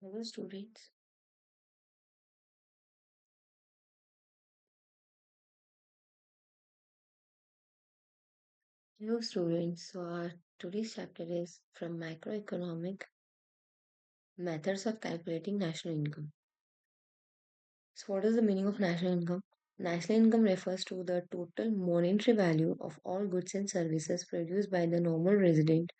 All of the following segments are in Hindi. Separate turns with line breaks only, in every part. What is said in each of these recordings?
Hello, students. Hello, students. So, our today's chapter is from Macroeconomic Methods of Calculating National Income. So, what is the meaning of national income? National income refers to the total monetary value of all goods and services produced by the normal resident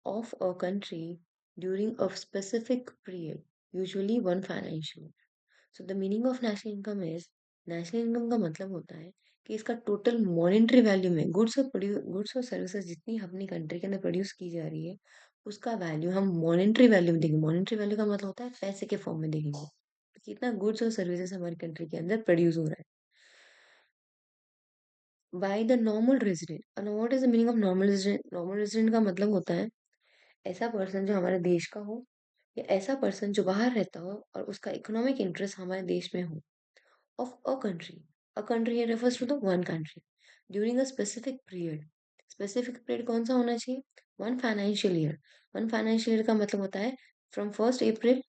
of a country during a specific period, usually one financial year. So the meaning of national income is national income का मतलब होता है कि इसका टोटल मॉनेटरी वैल्यू में गुड्स और सर्विसेज जितनी अपनी कंट्री के अंदर प्रोड्यूस की जा रही है उसका वैल्यू हम मॉनेटरी वैल्यू में देखेंगे। मॉनेटरी वैल्यू का मतलब होता है पैसे के फॉर्म में देखेंगे कि कितना गुड्स और सर्विसेज हमारी कंट्री के अंदर प्रोड्यूस हो रहा है by the normal resident. What is the meaning of normal resident? Normal resident का मतलब होता है ऐसा पर्सन जो हमारे देश का हो या ऐसा पर्सन जो बाहर रहता हो और उसका इकोनॉमिक इंटरेस्ट हमारे देश में हो of a country. A country here refers to the one country during a specific period. Specific period कौन सा होना चाहिए? One financial year. One financial year का मतलब होता है from 1st April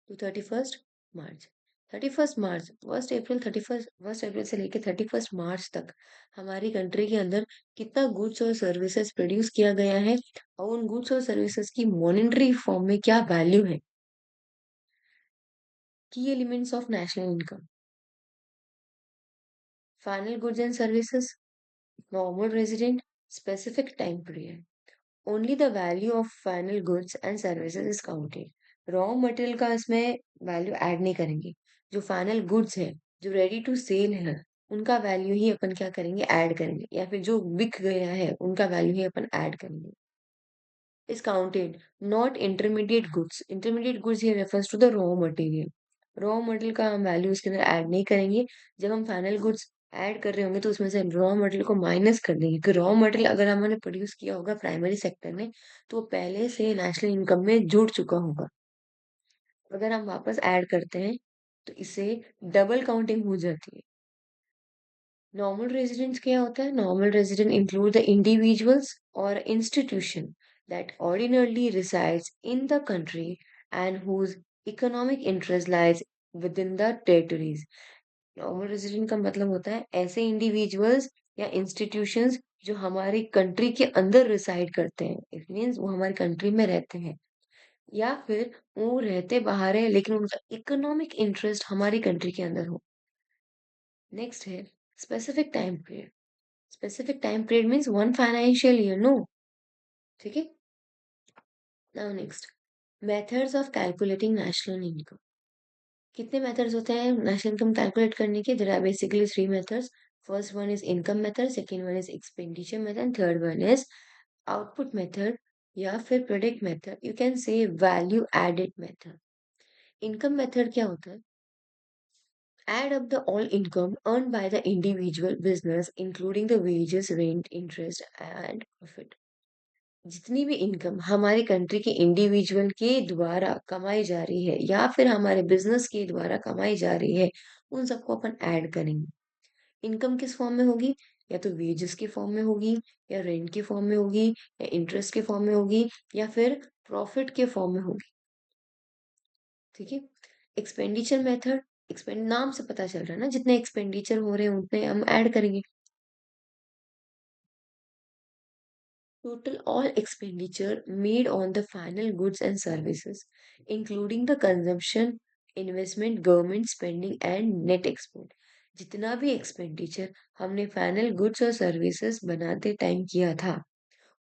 to 31st March. 31st March, 1st अप्रैल से लेकर 31st मार्च तक हमारी कंट्री के अंदर कितना गुड्स और सर्विसेज प्रोड्यूस किया गया है और उन गुड्स और सर्विसेज की मॉनेटरी फॉर्म में क्या वैल्यू है। की elements of national income: final goods and services, normal resident, specific time period. Only the value of final goods and services is counted. Raw material का इसमें वैल्यू ऐड नहीं करेंगे। जो फाइनल गुड्स है, जो रेडी टू सेल है, उनका वैल्यू ही अपन क्या करेंगे, ऐड करेंगे, या फिर जो बिक गया है उनका वैल्यू ही अपन ऐड करेंगे। Is counted, not intermediate goods. Intermediate goods ये refers to the raw material. Raw material का हम वैल्यू इसके अंदर ऐड नहीं करेंगे। जब हम फाइनल गुड्स ऐड कर रहे होंगे तो उसमें से रॉ मटेरियल को माइनस कर देंगे कि रॉ मटेरियल अगर हमने प्रोड्यूस किया होगा प्राइमरी सेक्टर में तो वो पहले से नेशनल इनकम में जुड़ चुका होगा। अगर हम वापस ऐड करते हैं तो इससे डबल काउंटिंग हो जाती है। नॉर्मल रेजिडेंट्स क्या होता है? Normal resident include the individuals और institution that ordinarily resides in the country and whose economic interest lies with in the territories. Normal resident का मतलब होता है ऐसे इंडिविजुअल्स या इंस्टीट्यूशंस जो हमारी कंट्री के अंदर रिसाइड करते हैं। इट मीन्स वो हमारी कंट्री में रहते हैं या फिर वो रहते बाहर है लेकिन उनका इकोनॉमिक इंटरेस्ट हमारी कंट्री के अंदर हो। नेक्स्ट है specific time period. Specific time period means one financial year, no. ठीक है। Now next, methods of calculating national income. कितने मेथड्स होते हैं नेशनल इनकम कैलकुलेट करने के? There are basically three methods. First one is income method, second one is expenditure method and third one is output method या फिर product method. You can say value added method. Income method क्या होता है? Add up the all income earned by the individual business including the wages, rent, interest and profit। जितनी भी इनकम हमारी कंट्री के इंडिविजुअल के द्वारा कमाई जा रही है या फिर हमारे बिजनेस के द्वारा कमाई जा रही है उन सबको अपन ऐड करेंगे। इनकम किस फॉर्म में होगी? या तो वेजेस के फॉर्म में होगी, या रेंट के फॉर्म में होगी, या इंटरेस्ट के फॉर्म में होगी, या फिर प्रॉफिट के फॉर्म में होगी। ठीक है। एक्सपेंडिचर मेथड, एक्सपेंड नाम से पता चल रहा है ना, जितने एक्सपेंडिचर हो रहे हैं उतने हम ऐड करेंगे। Total all expenditure made on the final goods and services, including the consumption, investment, government spending and net export। जितना भी एक्सपेंडिचर हमने फाइनल गुड्स और सर्विसेज बनाते टाइम किया था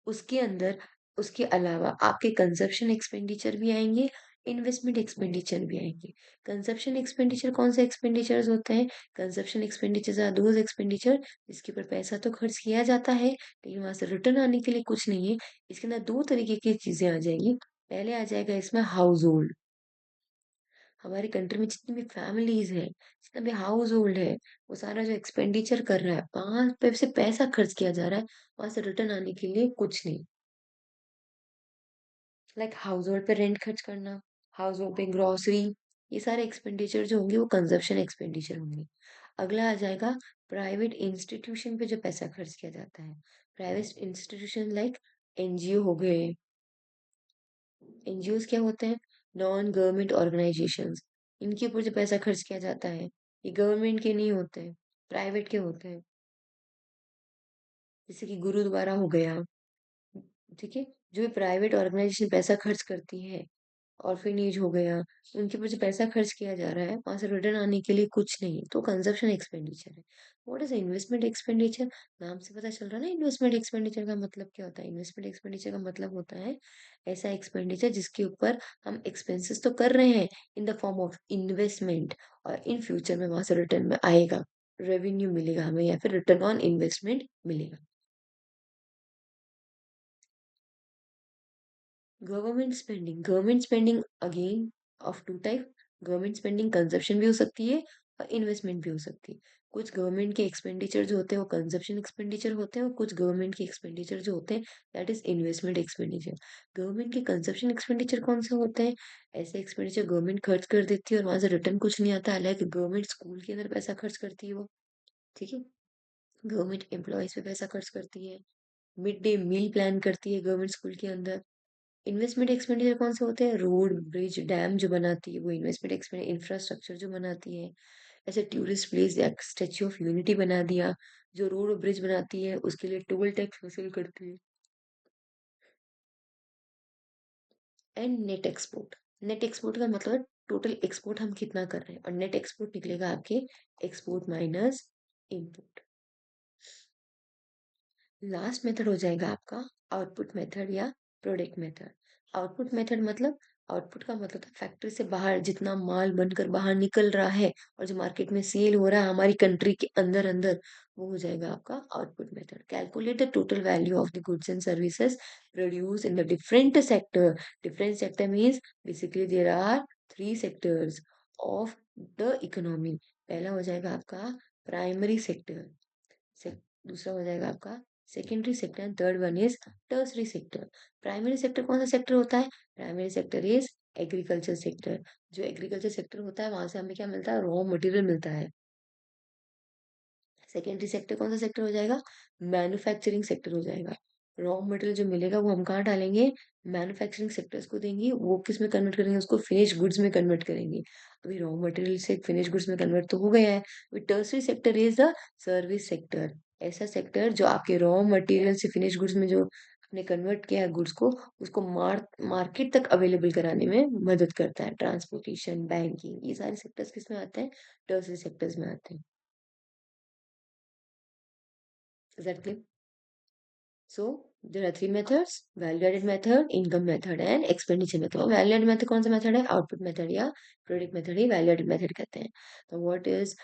उसके अंदर उसके अलावा आपके कंजप्शन एक्सपेंडिचर भी आएंगे, इन्वेस्टमेंट एक्सपेंडिचर भी आएंगे। कंजप्शन एक्सपेंडिचर कौन से एक्सपेंडिचर्स होते हैं? Consumption expenditure are those expenditure जिसके ऊपर पैसा तो खर्च किया जाता है लेकिन वहां से रिटर्न आने के लिए कुछ नहीं है। इसके अंदर दो तरीके की चीजें आ जाएगी। पहले आ जाएगा इसमें हाउस होल्ड। हमारी कंट्री में जितनी भी फैमिलीज है, जितना भी हाउस होल्ड है, वो सारा जो एक्सपेंडिचर कर रहा है वहां पे से पैसा खर्च किया जा रहा है, वहां से रिटर्न आने के लिए कुछ नहीं। लाइक हाउस होल्ड पे रेंट खर्च करना, हाउस होल्ड पे ग्रोसरी, ये सारे एक्सपेंडिचर जो होंगे वो कंजप्शन एक्सपेंडिचर होंगे। अगला आ जाएगा प्राइवेट इंस्टीट्यूशन पे जो पैसा खर्च किया जाता है। प्राइवेट इंस्टीट्यूशन लाइक एनजीओ हो गए, एनजीओज क्या होते हैं? Non government organisations. इनके ऊपर जो पैसा खर्च किया जाता है, ये गवर्नमेंट के नहीं होते हैं, प्राइवेट के होते हैं। जैसे कि गुरुद्वारा हो गया, ठीक है? जो भी प्राइवेट ऑर्गेनाइजेशन पैसा खर्च करती है, ऑर्फनेज हो गया, उनके ऊपर जो पैसा खर्च किया जा रहा है, वहाँ से रिटर्न आने के लिए कुछ नहीं है, तो कंजप्शन एक्सपेंडिचर है। What is investment expenditure? नाम से पता चल रहा है ना इन्वेस्टमेंट एक्सपेंडिचर का मतलब क्या होता है? इन्वेस्टमेंट एक्सपेंडिचर का मतलब होता है ऐसा एक्सपेंडिचर जिसके ऊपर हम एक्सपेंसेस तो कर रहे हैं in the form of investment, और इन फ्यूचर में वहाँ से रिटर्न में आएगा, रेवेन्यू मिलेगा हमें या फिर रिटर्न ऑन इन्वेस्टमेंट मिलेगा। Government spending again of two type. Government spending consumption भी हो सकती है और इन्वेस्टमेंट भी हो सकती है। कुछ गवर्नमेंट के एक्सपेंडिचर जो होते हैं वो कंजप्शन एक्सपेंडिचर होते हैं, और कुछ गवर्नमेंट के एक्सपेंडिचर जो होते हैं that is investment expenditure. Government के कंजप्शन एक्सपेंडिचर कौन से होते हैं? ऐसे एक्सपेंडिचर गवर्नमेंट खर्च कर देती है और वहां से रिटर्न कुछ नहीं आता, हालांकि गवर्नमेंट स्कूल के अंदर पैसा खर्च करती है वो, ठीक है? गवर्नमेंट एम्प्लॉयज पे पैसा खर्च करती है, मिड डे मील प्लान करती है गवर्नमेंट स्कूल के अंदर। इन्वेस्टमेंट एक्सपेंडिचर कौन से होते हैं? रोड, ब्रिज, डैम जो बनाती है वो इन्वेस्टमेंट एक्सपेंडिचर, इंफ्रास्ट्रक्चर जो बनाती है, ऐसे टूरिस्ट प्लेस या स्टेच्यू ऑफ यूनिटी बना दिया, जो रोड और ब्रिज बनाती है उसके लिए टोल टैक्स वसूल करती है। एंड नेट एक्सपोर्ट का मतलब टोटल एक्सपोर्ट हम कितना कर रहे हैं, और नेट एक्सपोर्ट निकलेगा आपके export minus input. Last method हो जाएगा आपका आउटपुट मेथड या प्रोडक्ट मेथड। आउटपुट मेथड मतलब, आउटपुट का मतलब था फैक्ट्री से बाहर जितना माल बनकर बाहर निकल रहा है और जो मार्केट में सेल हो रहा है हमारी कंट्री के अंदर अंदर, वो हो जाएगा आपका output method. Calculate the total value of the goods and services produce in the different sector. Different sector means basically there are three sectors of the economy. पहला हो जाएगा आपका प्राइमरी सेक्टर, दूसरा हो जाएगा आपका secondary sector, and third one is tertiary sector. Primary sector कौन सा सेक्टर होता है? Primary sector is agriculture sector. जो एग्रीकल्चर सेक्टर होता है वहां से हमें क्या मिलता है? रॉ मटेरियल मिलता है। सेकेंडरी सेक्टर कौन सा सेक्टर हो जाएगा? मैन्युफैक्चरिंग सेक्टर हो जाएगा। रॉ मटेरियल जो मिलेगा वो हम कहाँ डालेंगे? मैन्युफैक्चरिंग सेक्टर्स को देंगे, वो किस में कन्वर्ट करेंगे? उसको फिनिश गुड्स में कन्वर्ट करेंगे। अभी रॉ मटेरियल से फिनिश गुड्स में कन्वर्ट तो हो गया है। अभी tertiary sector is the service sector. ऐसा सेक्टर जो आपके रॉ मटेरियल से फिनिश गुड्स में जो आपने कन्वर्ट किया है गुड्स को, उसको मार्केट तक अवेलेबल कराने में मदद करता है। ट्रांसपोर्टेशन, बैंकिंग, ये सारे सेक्टर्स किस में आते हैं? टर्सरी सेक्टर्स में आते हैं। Is that clear? So there are three methods: value added method, income method and expenditure method. और value added method कौन सा मेथड है? आउटपुट मेथड या प्रोडक्ट मेथड ही वैल्यू एडेड मेथड कहते हैं। तो what is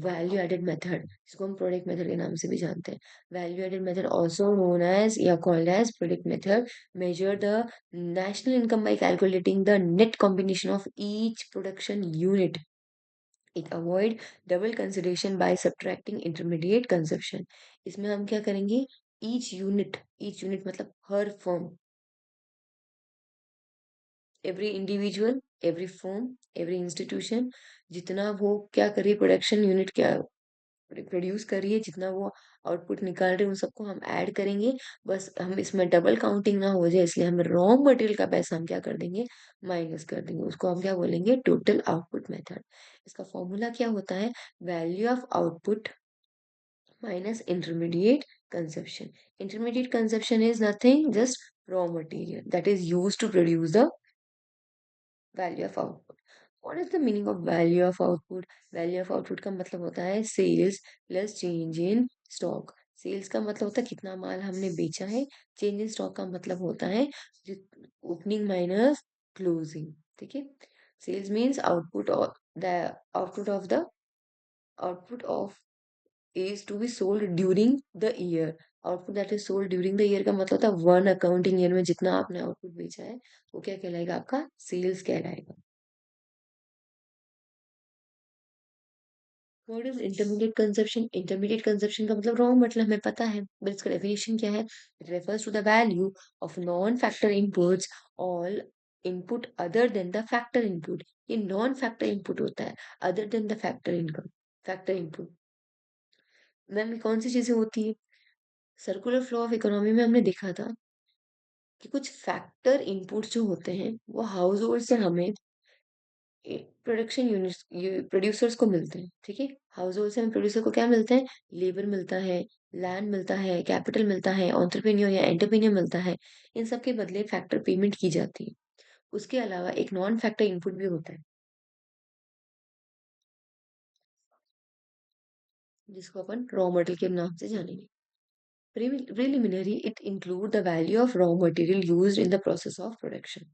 value added method? इसको हम प्रोडक्ट मेथड के नाम से भी जानते हैं। Value added method also known as या called as product method measure the national income by calculating the net combination of each production unit. It avoid double consideration by subtracting intermediate consumption. इसमें हम क्या करेंगे? ईच यूनिट मतलब हर firm, every individual, every firm, every institution, जितना वो क्या करिए प्रोडक्शन यूनिट क्या प्रोड्यूस करिए, जितना वो आउटपुट निकाल रहे हैं उन सबको हम ऐड करेंगे। बस हम इसमें डबल काउंटिंग ना हो जाए इसलिए हम रॉ मटेरियल का पैसा हम क्या कर देंगे? माइनस कर देंगे। उसको हम क्या बोलेंगे? Total output method. इसका फॉर्मूला क्या होता है? Value of output minus intermediate consumption. Intermediate consumption is nothing, just raw material that is used to produce the value of output. What is the meaning of value of output? Value of output का मतलब होता है sales plus change in stock. Sales का मतलब होता है कितना माल हमने बेचा है। चेंज इन स्टॉक का मतलब होता है ओपनिंग माइनस क्लोजिंग, ठीक है? Sales means the output of the output of is to be sold during the year. Output that is sold during the year का मतलब होता है वन अकाउंटिंग ईयर में जितना आपने आउटपुट बेचा है वो क्या कहलाएगा? आपका सेल्स कहलाएगा। What is intermediate consumption? Intermediate consumption का मतलब रॉ मटेरियल हमें पता है, बट इसका डेफिनेशन क्या है? It refers to the value of non factor inputs all input other than the factor input. ये नॉन फैक्टर इनपुट होता है, other than the factor income, factor input. Ma'am कौन सी चीजें होती है? सर्कुलर फ्लो ऑफ इकोनॉमी में हमने देखा था कि कुछ फैक्टर इनपुट जो होते हैं वो हाउस होल्ड से हमें प्रोडक्शन यूनिट्स प्रोड्यूसर्स को मिलते हैं, ठीक है। हाउस होल्ड से हमें प्रोड्यूसर को क्या मिलता है? लेबर मिलता है, लैंड मिलता है, कैपिटल मिलता है, एंटरप्रेन्योर या एंटरप्रेन्योर मिलता है। इन सब के बदले फैक्टर पेमेंट की जाती है। उसके अलावा एक नॉन फैक्टर इनपुट भी होता है, जिसको अपन रॉ मटेरियल के नाम से जानेंगे। Preliminary it include the value of raw material used in the process of production.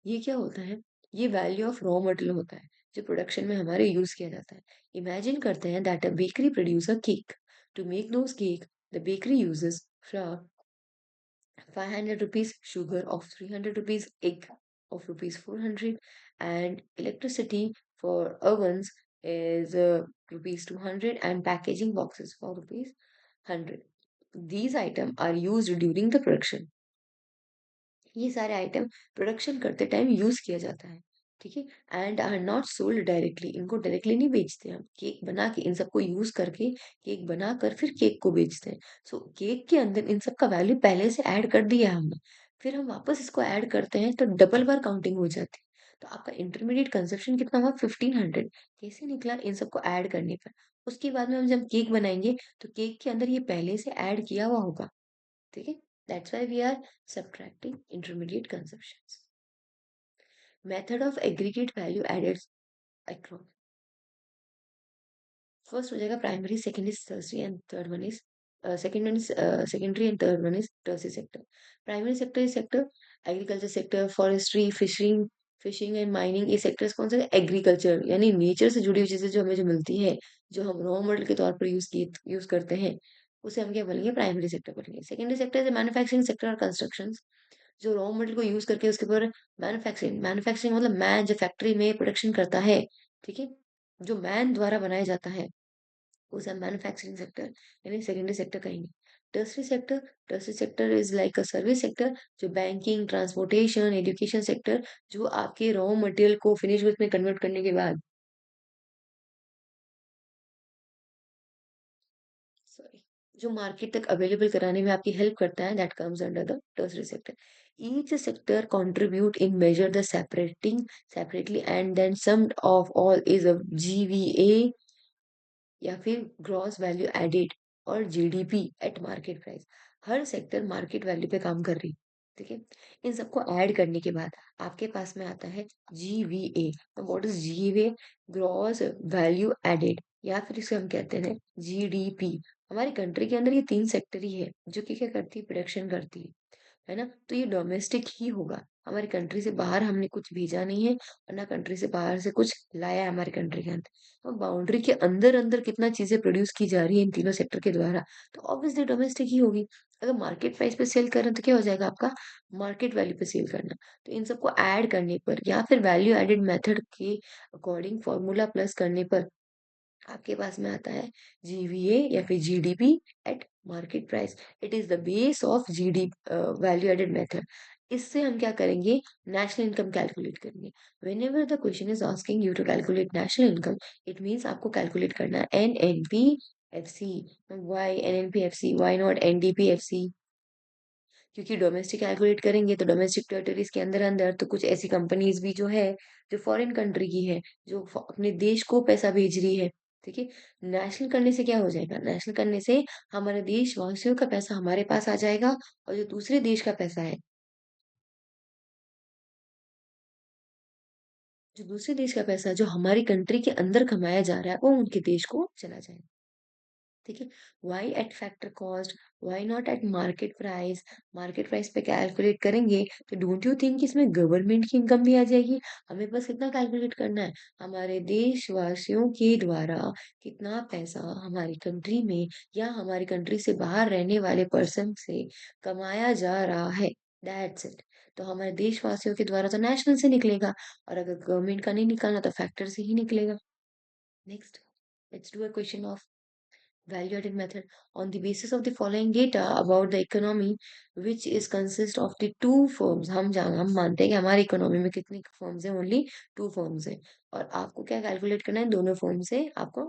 ये क्या होता है? ये वैल्यू ऑफ रॉ मटेरियल होता है, जो प्रोडक्शन में हमारे यूज किया जाता है। इमेजिन करते हैं that a bakery produce a cake. To make those cake, the bakery uses flour 500 rupees, sugar of 300 rupees, egg of rupees 400, and electricity for ovens is rupees 200, and packaging boxes for rupees 100. These items are used during the production. ये सारे आइटम प्रोडक्शन करते टाइम यूज किया जाता है, ठीक है। And are not sold directly, इनको डायरेक्टली नहीं बेचते हम। केक बना के इन सबको यूज करके केक बनाकर फिर केक को बेचते हैं। सो केक के अंदर इन सब का वैल्यू पहले से ऐड कर दिया है हमने, फिर हम वापस इसको ऐड करते हैं तो डबल बार काउंटिंग हो जाती है। तो आपका इंटरमीडिएट कंजप्शन कितना हुआ? 1500। कैसे निकला? इन सबको ऐड करने पर। उसके बाद में हम जब केक बनाएंगे तो केक के अंदर ये पहले से ऐड किया हुआ होगा, ठीक है। That's why we are subtracting intermediate consumptions. Method of aggregate value added across. First हो जाएगा primary, second is tertiary and third one is second one is secondary and third one is tertiary sector. Primary sector is sector agriculture sector, forestry, fishing, fishing and mining. ये सेक्टर्स कौन से? एग्रीकल्चर यानी नेचर से जुड़ी हुई चीजें जो हमें जो मिलती है, जो हम रॉ मटेरियल के तौर पर यूज करते हैं, उसे हम क्या बोलेंगे? प्राइमरी सेक्टर बोलेंगे। Secondary sector is manufacturing sector और कंस्ट्रक्शन, जो रॉ मटेरियल को यूज करके उसके ऊपर मैन्युफैक्चरिंग, मैन्युफैक्चरिंग मतलब मैन जो फैक्ट्री में प्रोडक्शन करता है, ठीक है, जो मैन द्वारा बनाया जाता है, उसे हम मैन्युफैक्चरिंग सेक्टर यानी सेकेंडरी सेक्टर कहेंगे। Tertiary sector, tertiary sector is like a service sector, जो बैंकिंग, ट्रांसपोर्टेशन, एजुकेशन सेक्टर, जो आपके रॉ मटेरियल को फिनिश गुड्स में कन्वर्ट करने के बाद, सॉरी, जो मार्केट तक अवेलेबल कराने में आपकी हेल्प करता है, that comes under the tertiary sector. Each sector contribute in measure the separating separately and then summed of all is a GVA या फिर ग्रॉस वैल्यू एडेड और GDP at market price. Her sector market value पे काम कर रही, ठीक है। इन सबको ऐड करने के बाद आपके पास में आता है GVA. What is GVA? Gross value added, या फिर इसे हम कहते हैं जीडीपी। हमारी कंट्री के अंदर ये तीन सेक्टर ही है जो कि क्या करती है? प्रोडक्शन करती है ना। तो ये डोमेस्टिक ही होगा, हमारी कंट्री से बाहर हमने कुछ भेजा नहीं है और ना कंट्री से बाहर से कुछ लाया है हमारी कंट्री के अंदर। तो बाउंड्री के अंदर अंदर कितना चीजें प्रोड्यूस की जा रही है इन तीनों सेक्टर के द्वारा, तो ऑब्वियसली डोमेस्टिक ही होगी। अगर मार्केट प्राइस पे सेल कर रहे हैं तो क्या हो जाएगा आपका? मार्केट वैल्यू पे सेल करना। तो इन सबको ऐड करने पर या फिर वैल्यू एडेड मेथड के अकॉर्डिंग फॉर्मूला प्लस करने पर आपके पास में आता है जीवीए या फिर GDP at market price. It is the base of GD value added method. इससे हम क्या करेंगे? नेशनल इनकम कैलकुलेट करेंगे। Whenever the question is asking you to calculate national income, it means आपको कैलकुलेट करना है NNP F C. Why NNP F C? Why not NDP F C? क्योंकि डोमेस्टिक कैलकुलेट करेंगे तो डोमेस्टिक टेरिटरीज के अंदर अंदर तो कुछ ऐसी कंपनीज भी जो है, जो फॉरेन कंट्री की है, जो अपने देश को पैसा भेज रही है, ठीक है। नेशनल करने से क्या हो जाएगा? नेशनल करने से हमारे देशवासियों का पैसा हमारे पास आ जाएगा, और जो दूसरे देश का पैसा है, जो दूसरे देश का पैसा जो हमारी कंट्री के अंदर कमाया जा रहा है, वो उनके देश को चला जाएगा, ठीक है। Why at factor cost? Why not at market price? Market price पे कैलकुलेट करेंगे तो डोंट यू थिंक इसमें गवर्नमेंट की इनकम भी आ जाएगी? हमें बस कितना कैलकुलेट करना है? हमारे देशवासियों के द्वारा कितना पैसा हमारी कंट्री में या हमारी कंट्री से बाहर रहने वाले पर्सन से कमाया जा रहा है, दैट्स इट। तो हमारे देशवासियों के द्वारा तो नेशनल से निकलेगा, और अगर गवर्नमेंट का नहीं निकलना तो फैक्टर से ही निकलेगा। Next, let's do a question of value-added method. On the basis of the following data about the economy, which is consist of the two firms, हम मानते हैं कि हमारी इकोनॉमी में कितनी फर्म्स हैं? ओनली टू फर्म्स हैं। और आपको क्या कैलकुलेट करना है? दोनों फर्म से आपको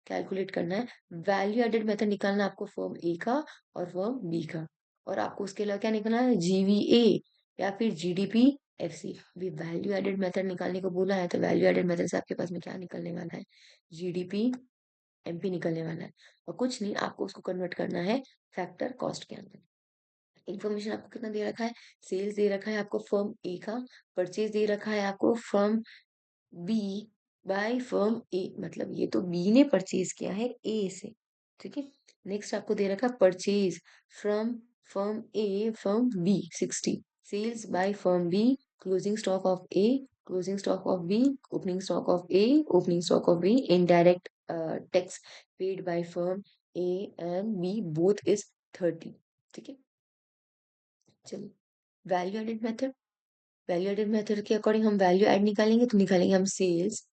कैलकुलेट करना है। वैल्यू एडेड मेथड निकालना है आपको फर्म ए का और फर्म बी का। और आपको उसके अलावा क्या निकालना है, जीवीए या फिर जीडीपी एफसी। अभी वैल्यू एडेड मेथड निकालने को बोला है, तो वैल्यू एडेड मेथड से आपके पास में क्या निकलने वाला है, जीडीपी एमपी निकलने वाला है। और कुछ नहीं, आपको उसको कन्वर्ट करना है फैक्टर कॉस्ट के अंदर। इन्फॉर्मेशन आपको कितना दे रखा है, सेल्स दे रखा है आपको फर्म ए का, परचेज दे रखा है आपको फर्म बी बाय फर्म ए, मतलब ये तो बी ने परचेज किया है ए से, ठीक है। नेक्स्ट आपको दे रखा है purchase from firm A from B 60, sales by firm B, closing stock of A, closing stock of B, opening stock of A, opening stock of B, indirect tax paid by firm A and B both is 30, ठीक है। चलिए, value added method, value added method के अकॉर्डिंग हम वैल्यू ऐड निकालेंगे, तो निकालेंगे हम sales,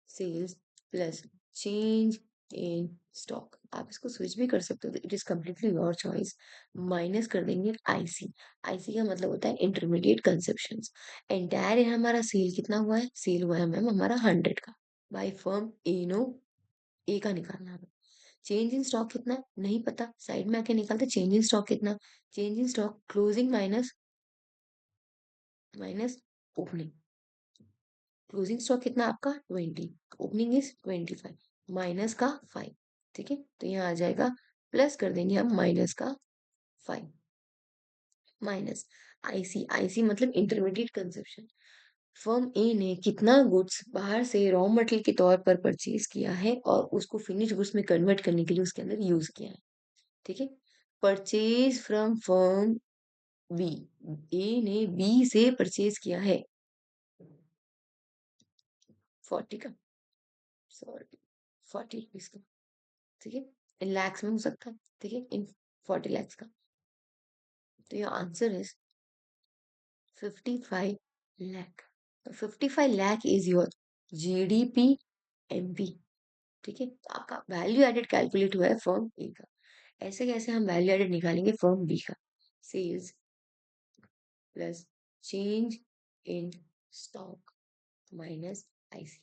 sales plus change in stock. आप इसको स्विच भी कर सकते हो, it is completely your choice. Minus कर देंगे आईसी, आईसी का मतलब होता है इंटरमीडिएट कंसेप्शन। एंटायर हमारा सेल कितना हुआ है, सेल हुआ है मैम हमारा 100 का, बाय फर्म ए नो, ए का निकालना है। चेंज इन स्टॉक कितना है नहीं पता, साइड में आके निकालते चेंज इन स्टॉक कितना, change in stock closing minus minus opening, closing stock कितना आपका 20, ओपनिंग इज 25, माइनस का 5, ठीक है। तो यहाँ आ जाएगा, प्लस कर देंगे हम माइनस का 5, माइनस आईसी, आईसी मतलब इंटरमीडिएट कंजप्शन। फर्म ए ने कितना गुड्स बाहर से रॉ मटेरियल के तौर पर परचेज किया है और उसको फिनिश गुड्स में कन्वर्ट करने के लिए उसके अंदर यूज किया है, ठीक है। परचेज फ्रॉम फर्म बी, ए ने बी से परचेज किया है 40 का, सॉरी 40 रुपीज का, ठीक है। इन लैक्स में हो सकता है, ठीक है, इन 40 lakhs का। तो योर आंसर इज 55 lakh। तो 55 lakh is your GDP MP, ठीक है। तो आपका वैल्यू एडेड कैलकुलेट हुआ है फर्म ए का। ऐसे कैसे हम वैल्यू एडेड निकालेंगे फर्म बी का, sales plus change in stock minus IC.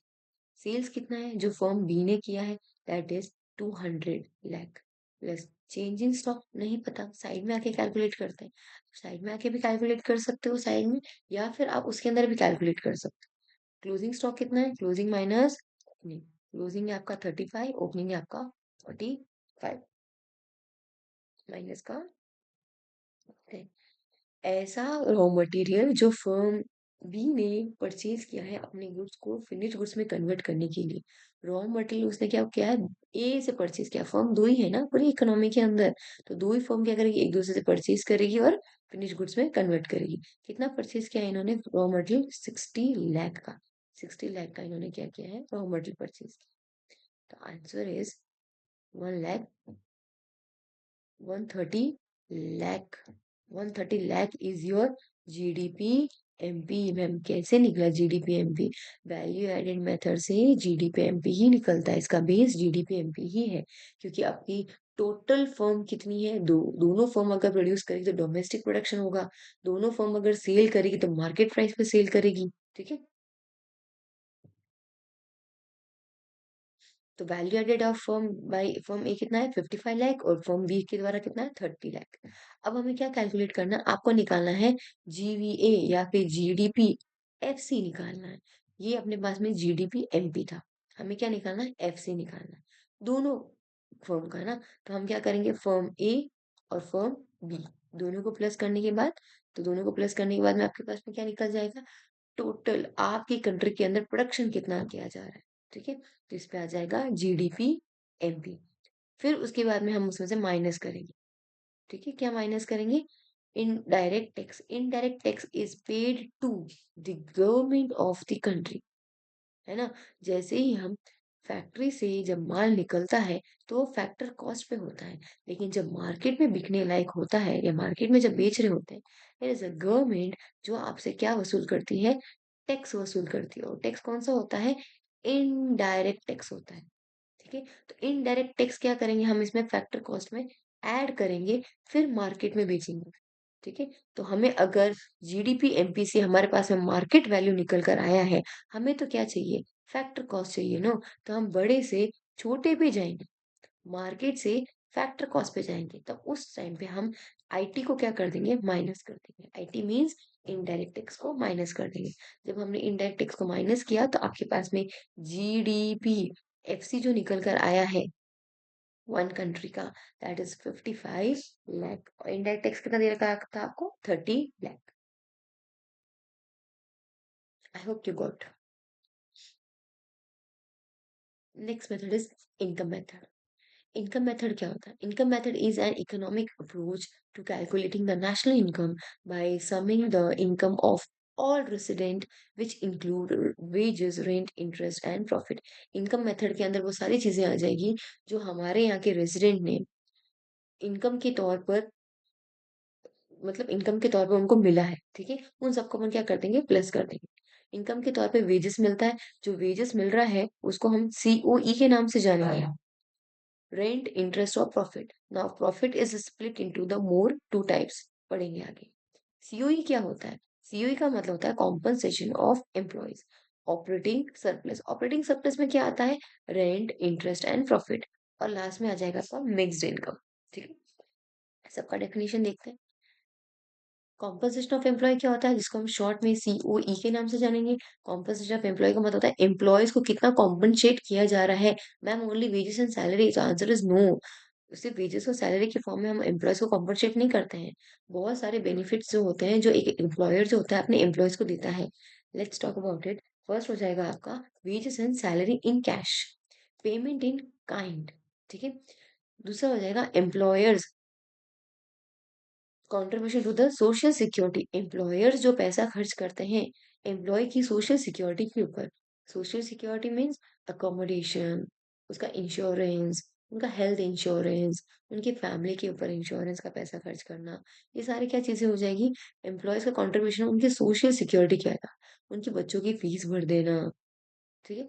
सेल्स कितना है जो फर्म बी ने किया है, that is 200 lakh, plus change in stock नहीं पता, साइड में आके कैलकुलेट करते हैं। साइड में आके भी कैलकुलेट कर सकते हो साइड में, या फिर आप उसके अंदर भी कैलकुलेट कर सकते हो। क्लोजिंग स्टॉक कितना है, क्लोजिंग माइनस ओपनिंग, क्लोजिंग है आपका 35, ओपनिंग है आपका 45, माइनस का 10। ऐसा रॉ मटेरियल जो फर्म बी ने परचेज किया है अपने गुड्स को फिनिश गुड्स में कन्वर्ट करने के लिए, रॉ मटेरियल उसने क्या किया है, ए से परचेज किया। फर्म दो ही है ना पूरी इकोनॉमी के अंदर, तो दो ही फर्म क्या करेगी, एक दूसरे से परचेज करेगी और फिनिश गुड्स में कन्वर्ट करेगी। कितना परचेज किया है इन्होंने रॉ मटेरियल, 60 लाख का, 60 लाख का इन्होंने क्या किया है रॉ मटेरियल परचेज किया। तो answer is 1 lakh 130 lakh, 130 lakh is your GDP MP. Ma'am कैसे निकला GDP MP, value added method से जीडीपी एमपी ही निकलता है, इसका बेस जीडीपी एमपी ही है। क्योंकि आपकी टोटल फर्म कितनी है, दोनों फर्म अगर प्रोड्यूस करेगी तो डोमेस्टिक प्रोडक्शन होगा, दोनों फर्म अगर सेल करेगी तो मार्केट प्राइस पे सेल करेगी, ठीक है। तो value added of firm by firm A कितना है 55 लाख, और फर्म बी के द्वारा कितना है 30 लाख। अब हमें क्या कैलकुलेट करना है, आपको निकालना है जीवीए या फिर जीडीपी एफसी निकालना है। ये अपने पास में जीडीपी एमपी था, हमें क्या निकालना है एफसी निकालना है, दोनों फर्म का ना। तो हम क्या करेंगे, फर्म ए और फर्म बी दोनों को प्लस करने के बाद, तो दोनों को प्लस करने के बाद में आपके पास में क्या निकल जाएगा, टोटल आपकी कंट्री के अंदर प्रोडक्शन कितना किया जा रहा है, ठीक है। तो इस पे आ जाएगा जीडीपी एमपी। फिर उसके बाद में हम उसमें से माइनस करेंगे, ठीक है। क्या माइनस करेंगे, indirect tax, indirect tax is paid to the government of the country, है ना। जैसे ही हम फैक्ट्री से जब माल निकलता है तो वो फैक्टर कॉस्ट पे होता है, लेकिन जब मार्केट में बिकने लायक होता है या मार्केट में जब बेच रहे होते हैं, देयर इज अ गवर्नमेंट जो आपसे क्या वसूल करती है, टैक्स वसूल करती है। और टैक्स कौन सा होता है, इनडायरेक्ट टैक्स होता है, ठीक है। तो इनडायरेक्ट टैक्स क्या करेंगे हम इसमें फैक्टर कॉस्ट में ऐड करेंगे, फिर मार्केट में बेचेंगे, ठीक है। तो हमें अगर जीडीपी एमपी से हमारे पास में मार्केट वैल्यू निकल कर आया है, हमें तो क्या चाहिए, फैक्टर कॉस्ट चाहिए ना। तो हम बड़े से छोटे पे जाएंगे, मार्केट से फैक्टर कॉस्ट पे जाएंगे, तब उस टाइम पे हम आईटी को क्या कर देंगे, माइनस कर देंगे। आईटी मींस इनडायरेक्ट टैक्स को माइनस कर देंगे। जब हमने इनडायरेक्ट टैक्स को माइनस किया तो आपके पास में जीडीपी, एफसी जो निकल कर आया है वन कंट्री का, that is 55 lakh. Indirect tax कितना दे रखा था आपको, 30 lakh. I hope you got. Next method is income method. Income method क्या होता है? Income method is an economic approach to calculating the national income by summing the income of all resident which include wages, rent, interest and profit। Income method के अंदर वो सारी चीजें आ जाएगी जो हमारे यहाँ के रेजिडेंट ने इनकम के तौर पर, मतलब इनकम के तौर पे उनको मिला है, ठीक है, उन सबको हम क्या कर देंगे, प्लस कर देंगे। इनकम के तौर पे वेजेस मिलता है, जो वेजेस मिल रहा है उसको हम सीओई के नाम से जानेंगे, रेंट, इंटरेस्ट और profit. Now profit is split into the more two types, पढ़ेंगे आगे। सीओई क्या होता है? सीओई का मतलब होता है compensation of employees. Operating surplus, operating surplus में क्या आता है, रेंट, इंटरेस्ट एंड प्रॉफिट। और लास्ट में आ जाएगा आपका मिक्स्ड इनकम, ठीक है। सबका डेफिनेशन देखते हैं। कॉम्पोजिशन ऑफ एम्प्लॉय क्या होता है, जिसको हम शॉर्ट में सीओई के नाम से जानेंगे। कॉम्पोजिशन ऑफ एम्प्लॉय का मतलब होता है एम्प्लॉयज को कितना कॉम्पनसेट किया जा रहा है। Ma'am only wages and salary, तो आंसर इज नो। सिर्फ वेजेस और सैलरी के फॉर्म में हम एम्प्लॉयज को कॉम्पनसेट नहीं करते हैं। बहुत सारे बेनिफिट्स जो होते हैं जो एक एम्प्लॉयर जो होता है अपने एम्प्लॉयज को देता है। Let's talk about it. First हो जाएगा आपका wages and salary in cash, payment in kind, ठीक है। दूसरा हो जाएगा employers contribution to the social security, employers जो पैसा खर्च करते हैं एम्प्लॉय की सोशल सिक्योरिटी के ऊपर। सोशल सिक्योरिटी मीन्स अकोमोडेशन, उसका इंश्योरेंस, उनका हेल्थ इंश्योरेंस, उनकी फैमिली के ऊपर इंश्योरेंस का पैसा खर्च करना। ये सारी क्या चीजें हो जाएगी, एम्प्लॉयज का कंट्रीब्यूशन उनकी सोशल सिक्योरिटी क्या है, उनके बच्चों की फीस भर देना, ठीक है।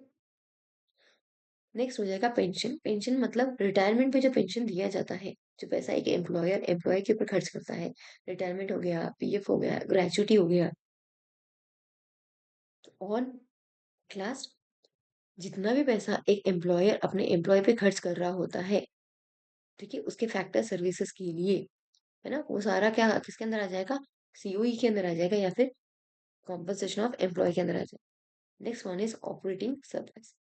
नेक्स्ट हो जाएगा पेंशन। पेंशन मतलब रिटायरमेंट पे जो पेंशन दिया जाता है, जो पैसा एक एम्प्लॉयर एम्प्लॉय के ऊपर खर्च करता है। रिटायरमेंट हो गया, पीएफ हो गया, ग्रेचुटी हो गया। और क्लास, जितना भी पैसा एक एम्प्लॉयर अपने एम्प्लॉय पे खर्च कर रहा होता है, ठीक है, उसके फैक्टर सर्विसेज के लिए, है ना, वो सारा क्या किसके अंदर आ जाएगा, सीओई के अंदर आ जाएगा या फिर कॉम्पनसेशन ऑफ एम्प्लॉय के अंदर आ जाएगा। Next one is operating surplus.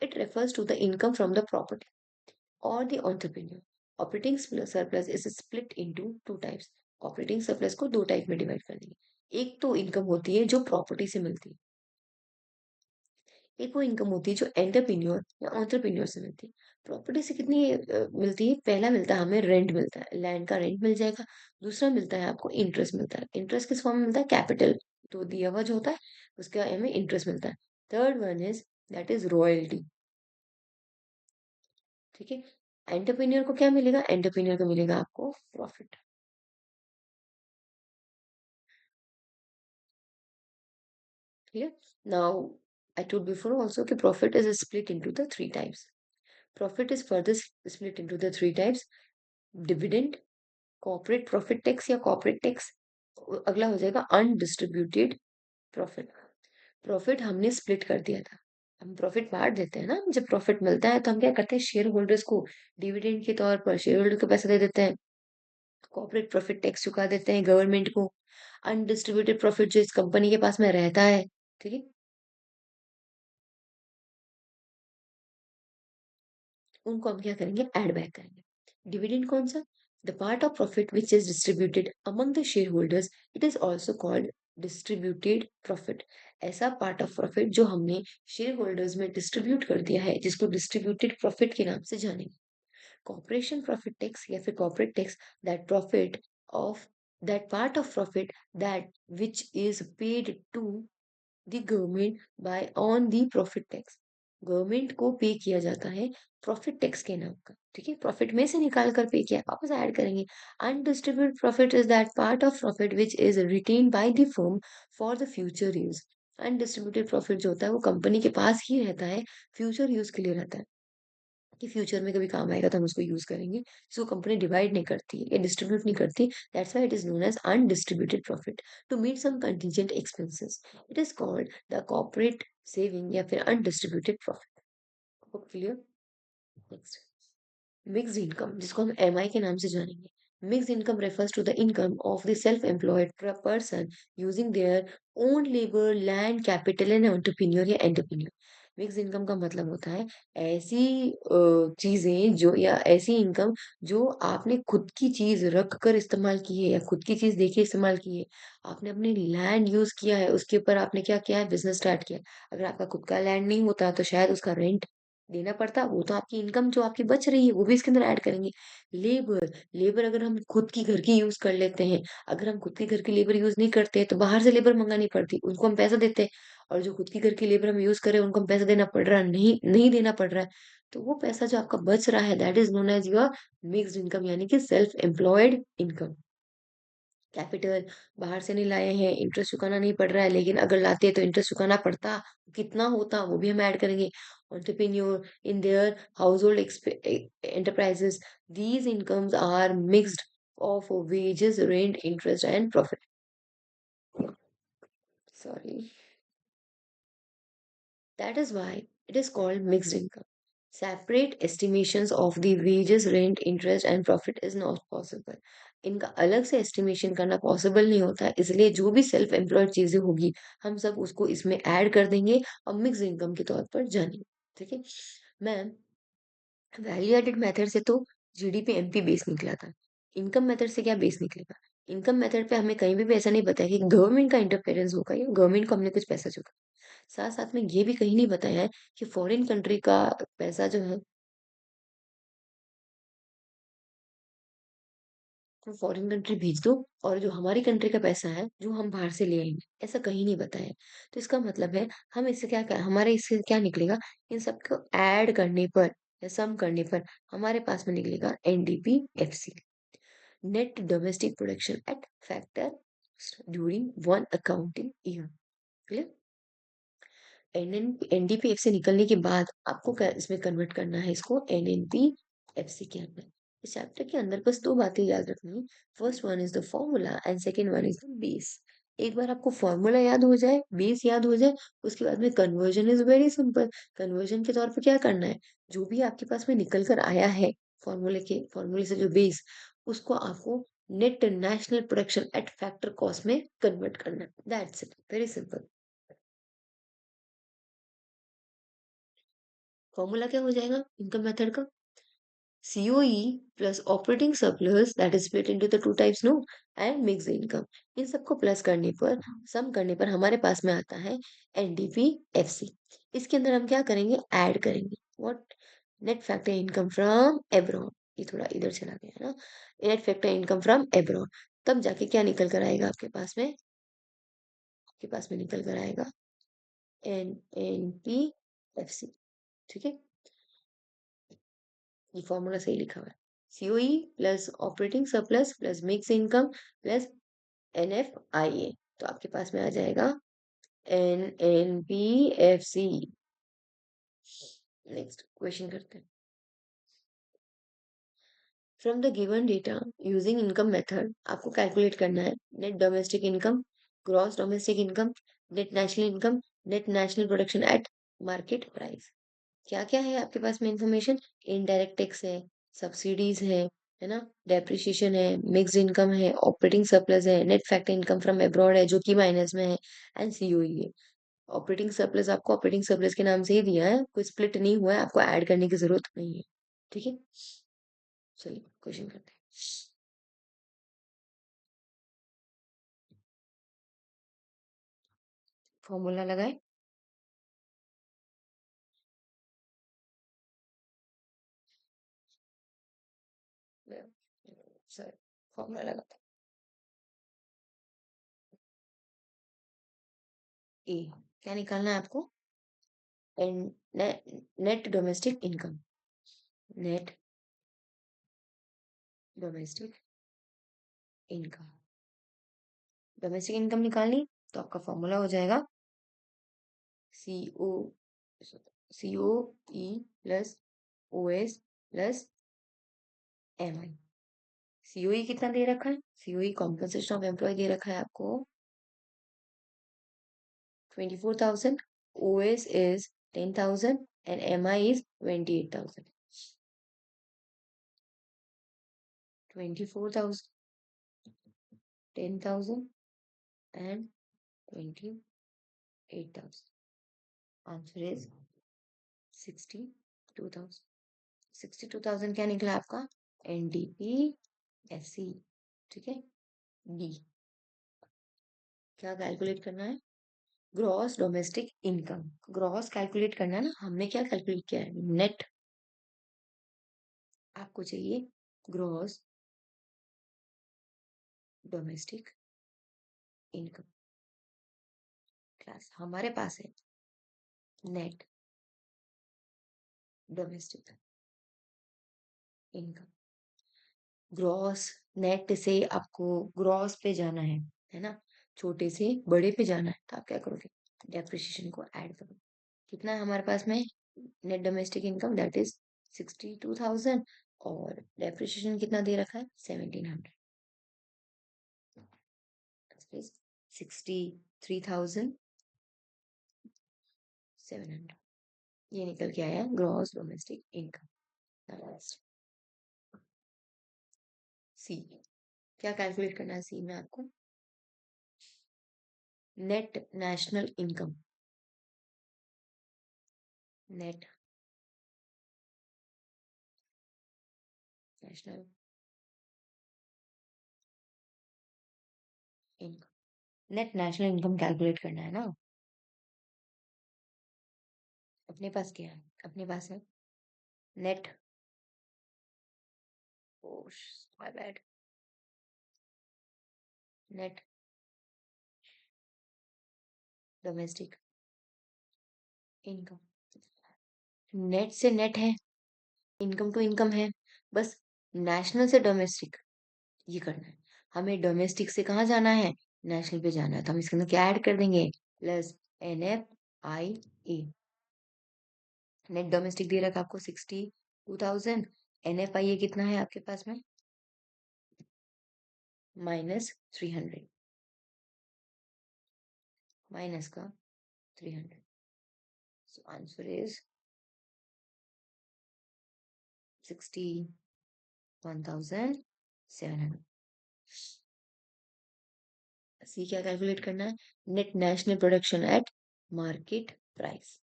It refers to the income from the property or the entrepreneur। Operating surplus is split into two types. Operating surplus को दो टाइप में डिवाइड कर देंगे। एक तो इनकम होती है जो प्रॉपर्टी से मिलती है, एक वो इनकम होती है जो एंटरप्रेन्योर या एंटरप्रेन्योर से मिलती है। प्रॉपर्टी से कितनी मिलती है, पहला मिलता है हमें रेंट, मिलता है लैंड का रेंट मिल जाएगा। दूसरा मिलता है आपको इंटरेस्ट मिलता है। इंटरेस्ट किस फॉर्म में मिलता है, कैपिटल तो दिया हुआ जो होता है उसका हमें इंटरेस्ट मिलता है। Third one is that is royalty, ठीक है। एंटरप्रेन्योर को क्या मिलेगा, एंटरप्रेन्योर को मिलेगा आपको profit. Clear? Now, I told before also that profit is split into the three types. Profit is further split into the three types: dividend, corporate profit tax या corporate tax। अगला हो जाएगा अनडिस्ट्रीब्यूटेड प्रॉफिट। प्रॉफिट हमने स्प्लिट कर दिया था, हम प्रॉफिट बांट देते हैं ना, जब प्रॉफिट मिलता है तो हम क्या करते हैं, शेयर होल्डर्स को डिविडेंड के तौर पर शेयर होल्डर को पैसा दे देते हैं। कॉर्पोरेट प्रॉफिट टैक्स चुका देते हैं गवर्नमेंट को। अनडिस्ट्रीब्यूटेड प्रॉफिट जो इस कंपनी के पास में रहता है, ठीक है, उनको हम क्या करेंगे, ऐड बैक करेंगे। डिविडेंड कौन सा, the part of profit which is distributed among the share holders, it is also called distributed profit. ऐसा पार्ट ऑफ प्रॉफिट जो हमने शेयर होल्डर्स में डिस्ट्रीब्यूट कर दिया है, जिसको डिस्ट्रीब्यूटेड प्रॉफिट के नाम से जानेंगे। कॉर्पोरेशन प्रॉफिट टैक्स या फिर corporate tax, that profit of that part of profit that which is paid to the government by on the profit tax. Government को पे किया जाता है प्रॉफिट टैक्स के नाम का, ठीक है, प्रॉफिट में से निकाल कर पे किया वापस ऐड करेंगे। Undistributed profit is that part of profit which is written by the firm for the future use. Undistributed profit जो होता है वो कंपनी के पास ही रहता है, फ्यूचर यूज के लिए रहता है, कि फ्यूचर में कभी काम आएगा तो हम उसको यूज करेंगे। इसको कंपनी डिवाइड नहीं करती या डिस्ट्रीब्यूट नहीं करती, that's why it is known as undistributed profit. To meet some contingent expenses, it is called the corporate saving या फिर undistributed profit. Clear? Next. Mixed income, जिसको हम एमआई के नाम से जानेंगे। Mixed income refers to the income of the self employed person using their own labour, land, capital and entrepreneur या एंटरप्रेन्योर। मिक्स्ड इनकम का मतलब होता है ऐसी चीजें जो, या ऐसी इनकम जो आपने खुद की चीज रख कर इस्तेमाल की है या खुद की चीज देके इस्तेमाल की है। आपने अपनी लैंड यूज किया है, उसके ऊपर आपने क्या किया है, बिजनेस स्टार्ट किया। अगर आपका खुद का लैंड नहीं होता तो शायद उसका रेंट देना पड़ता, वो तो आपकी इनकम जो आपकी बच रही है वो भी इसके अंदर ऐड करेंगे। लेबर, लेबर अगर हम खुद की घर की यूज कर लेते हैं, अगर हम खुद के घर की लेबर यूज नहीं करते हैं तो बाहर से लेबर मंगानी पड़ती, उनको हम पैसा देते हैं। और जो खुद की घर की लेबर हम यूज कर रहे हैं उनको हम पैसा देना पड़ रहा है, नहीं नहीं देना पड़ रहा है। तो वो पैसा जो आपका बच रहा है, that is known as your mixed income, यानी कि सेल्फ एम्प्लॉयड इनकम। कैपिटल बाहर से नहीं लाए हैं, इंटरेस्ट चुकाना नहीं पड़ रहा है, लेकिन अगर लाते तो इंटरेस्ट चुकाना पड़ता, कितना होता वो भी हम ऐड करेंगे। Entrepreneur in their household enterprises, these incomes are mixed of wages, rent, interest and profit. Sorry, that is why it is called mixed income. Separate estimations of the wages, rent, interest and profit is not possible. इनका अलग से एस्टिमेशन करना पॉसिबल नहीं होता है, इसलिए जो भी सेल्फ एम्प्लॉयड चीजें होगी हम सब उसको इसमें ऐड कर देंगे और मिक्स इनकम के तौर पर जानेंगे। ठीक है मैम। वैल्यू एडेड मेथड से तो जीडीपी एमपी बेस निकला था। इनकम मेथड से क्या बेस निकलेगा? इनकम मेथड पे हमें कहीं भी ऐसा नहीं बताया कि गवर्नमेंट का इंटरफेरेंस होगा या गवर्नमेंट को हमने कुछ पैसा चुका। साथ साथ में ये भी कहीं नहीं बताया है कि फॉरेन कंट्री का पैसा जो है वो फॉरेन कंट्री भेज दो, और जो हमारी कंट्री का पैसा है जो हम बाहर से ले आएंगे, ऐसा कहीं नहीं बताया है। तो इसका मतलब है हम इससे क्या क्या हमारे इससे क्या निकलेगा, इन सबको ऐड करने पर या सम करने पर हमारे पास में निकलेगा NDP FC, net domestic production at factor during one accounting year. Clear? NDPF से निकलने के बाद आपको इसमें कन्वर्ट करना है इसको एनएनपीएफसी के अंदर। इस चैप्टर के अंदर बस दो बातें याद रखनी। First one is the formula and second one is the base. एक बार आपको फॉर्मूला याद हो जाए, बेस याद हो जाए, उसके बाद में conversion is very simple. Conversion के तौर पे क्या करना है, जो भी आपके पास में निकल कर आया है फॉर्मूले से जो बेस, उसको आपको net national production at factor cost में कन्वर्ट करना है। That's it, very simple. Formula क्या हो जाएगा इनकम मेथड का? COE plus operating surplus, that is split into the two types, no, and mixed income। इन सबको प्लस करने पर, सम करने पर हमारे पास में आता है NDPFC। इसके अंदर हम क्या करेंगे, ऐड करेंगे what, net factor income from abroad. ये थोड़ा इधर चला गया है ना, net factor income from abroad. तब जाके क्या निकल कर आएगा आपके पास में, आपके पास में निकल कर आएगा NNPFC। ठीक है, ये फॉर्मूला सही लिखा हुआ है। COE plus operating surplus plus mix income plus NFIA, तो आपके पास में आ जाएगा NNPFC। नेक्स्ट क्वेश्चन करते हैं। From the given data using income method आपको कैलकुलेट करना है net domestic income, gross domestic income, net national income, net national production at market price. क्या क्या है आपके पास में इंफॉर्मेशन? इनडायरेक्ट टैक्स है, सब्सिडीज है ना, डेप्रिसिएशन है, मिक्स्ड इनकम है, ऑपरेटिंग सरप्लस है, net factor income from abroad है जो कि माइनस में है, एंड सीओई है। ऑपरेटिंग सरप्लस आपको ऑपरेटिंग सरप्लस के नाम से ही दिया है, कोई स्प्लिट नहीं हुआ है, आपको ऐड करने की जरूरत नहीं है। ठीक है, चलिए क्वेश्चन करते हैं। फॉर्मूला लगाए। सर, फॉर्मूला लगाते हैं। ए, क्या निकालना है आपको? Net domestic income, net domestic income, domestic income निकालनी, तो आपका फॉर्मूला हो जाएगा सी ओ COE plus OS plus MI। COE कितना दे रखा है? COE कॉम्पनसेशन ऑफ एम्प्लॉय दे रखा है आपको 24,000, OS is 10,000 and MI is 28,000। 24,000, 10,000 and 28,000. Answer is 62,000. 62,000 क्या निकला आपका? NDP SC. ठीक है. डी. क्या कैलकुलेट करना है? Gross domestic income. Gross calculate करना है ना. हमने क्या कैलकुलेट किया है? नेट. आपको चाहिए ग्रॉस डोमेस्टिक इनकम. क्लास हमारे पास है net domestic income. Gross net से आपको ग्रॉस पे जाना है ना. छोटे से बड़े पे जाना है तो आप क्या करोगे? डेप्रिसिएशन को ऐड करो. कितना है हमारे पास में net domestic income? That is 62,000. और डेप्रिसिएशन कितना दे रखा है? 1700. 63,700. ये निकल के आया ग्रॉस डोमेस्टिक इनकम. सी. क्या कैलकुलेट करना है सी में आपको? Net national income. Net national income. Net national income calculate करना है ना. अपने पास क्या है? अपने पास है net. My bad. Net domestic income. Net से नेट है, इनकम टू इनकम है. बस नेशनल से डोमेस्टिक ये करना है. हमें डोमेस्टिक से कहाँ जाना है? नेशनल पे जाना है. तो हम इसके अंदर क्या ऐड कर देंगे? Plus NFIA. नेट डोमेस्टिक दे रखा आपको 62,000. NFIA कितना है आपके पास में? -300. माइनस का 300. So answer is 61,700. सी क्या कैलकुलेट करना है? Net national production at market price.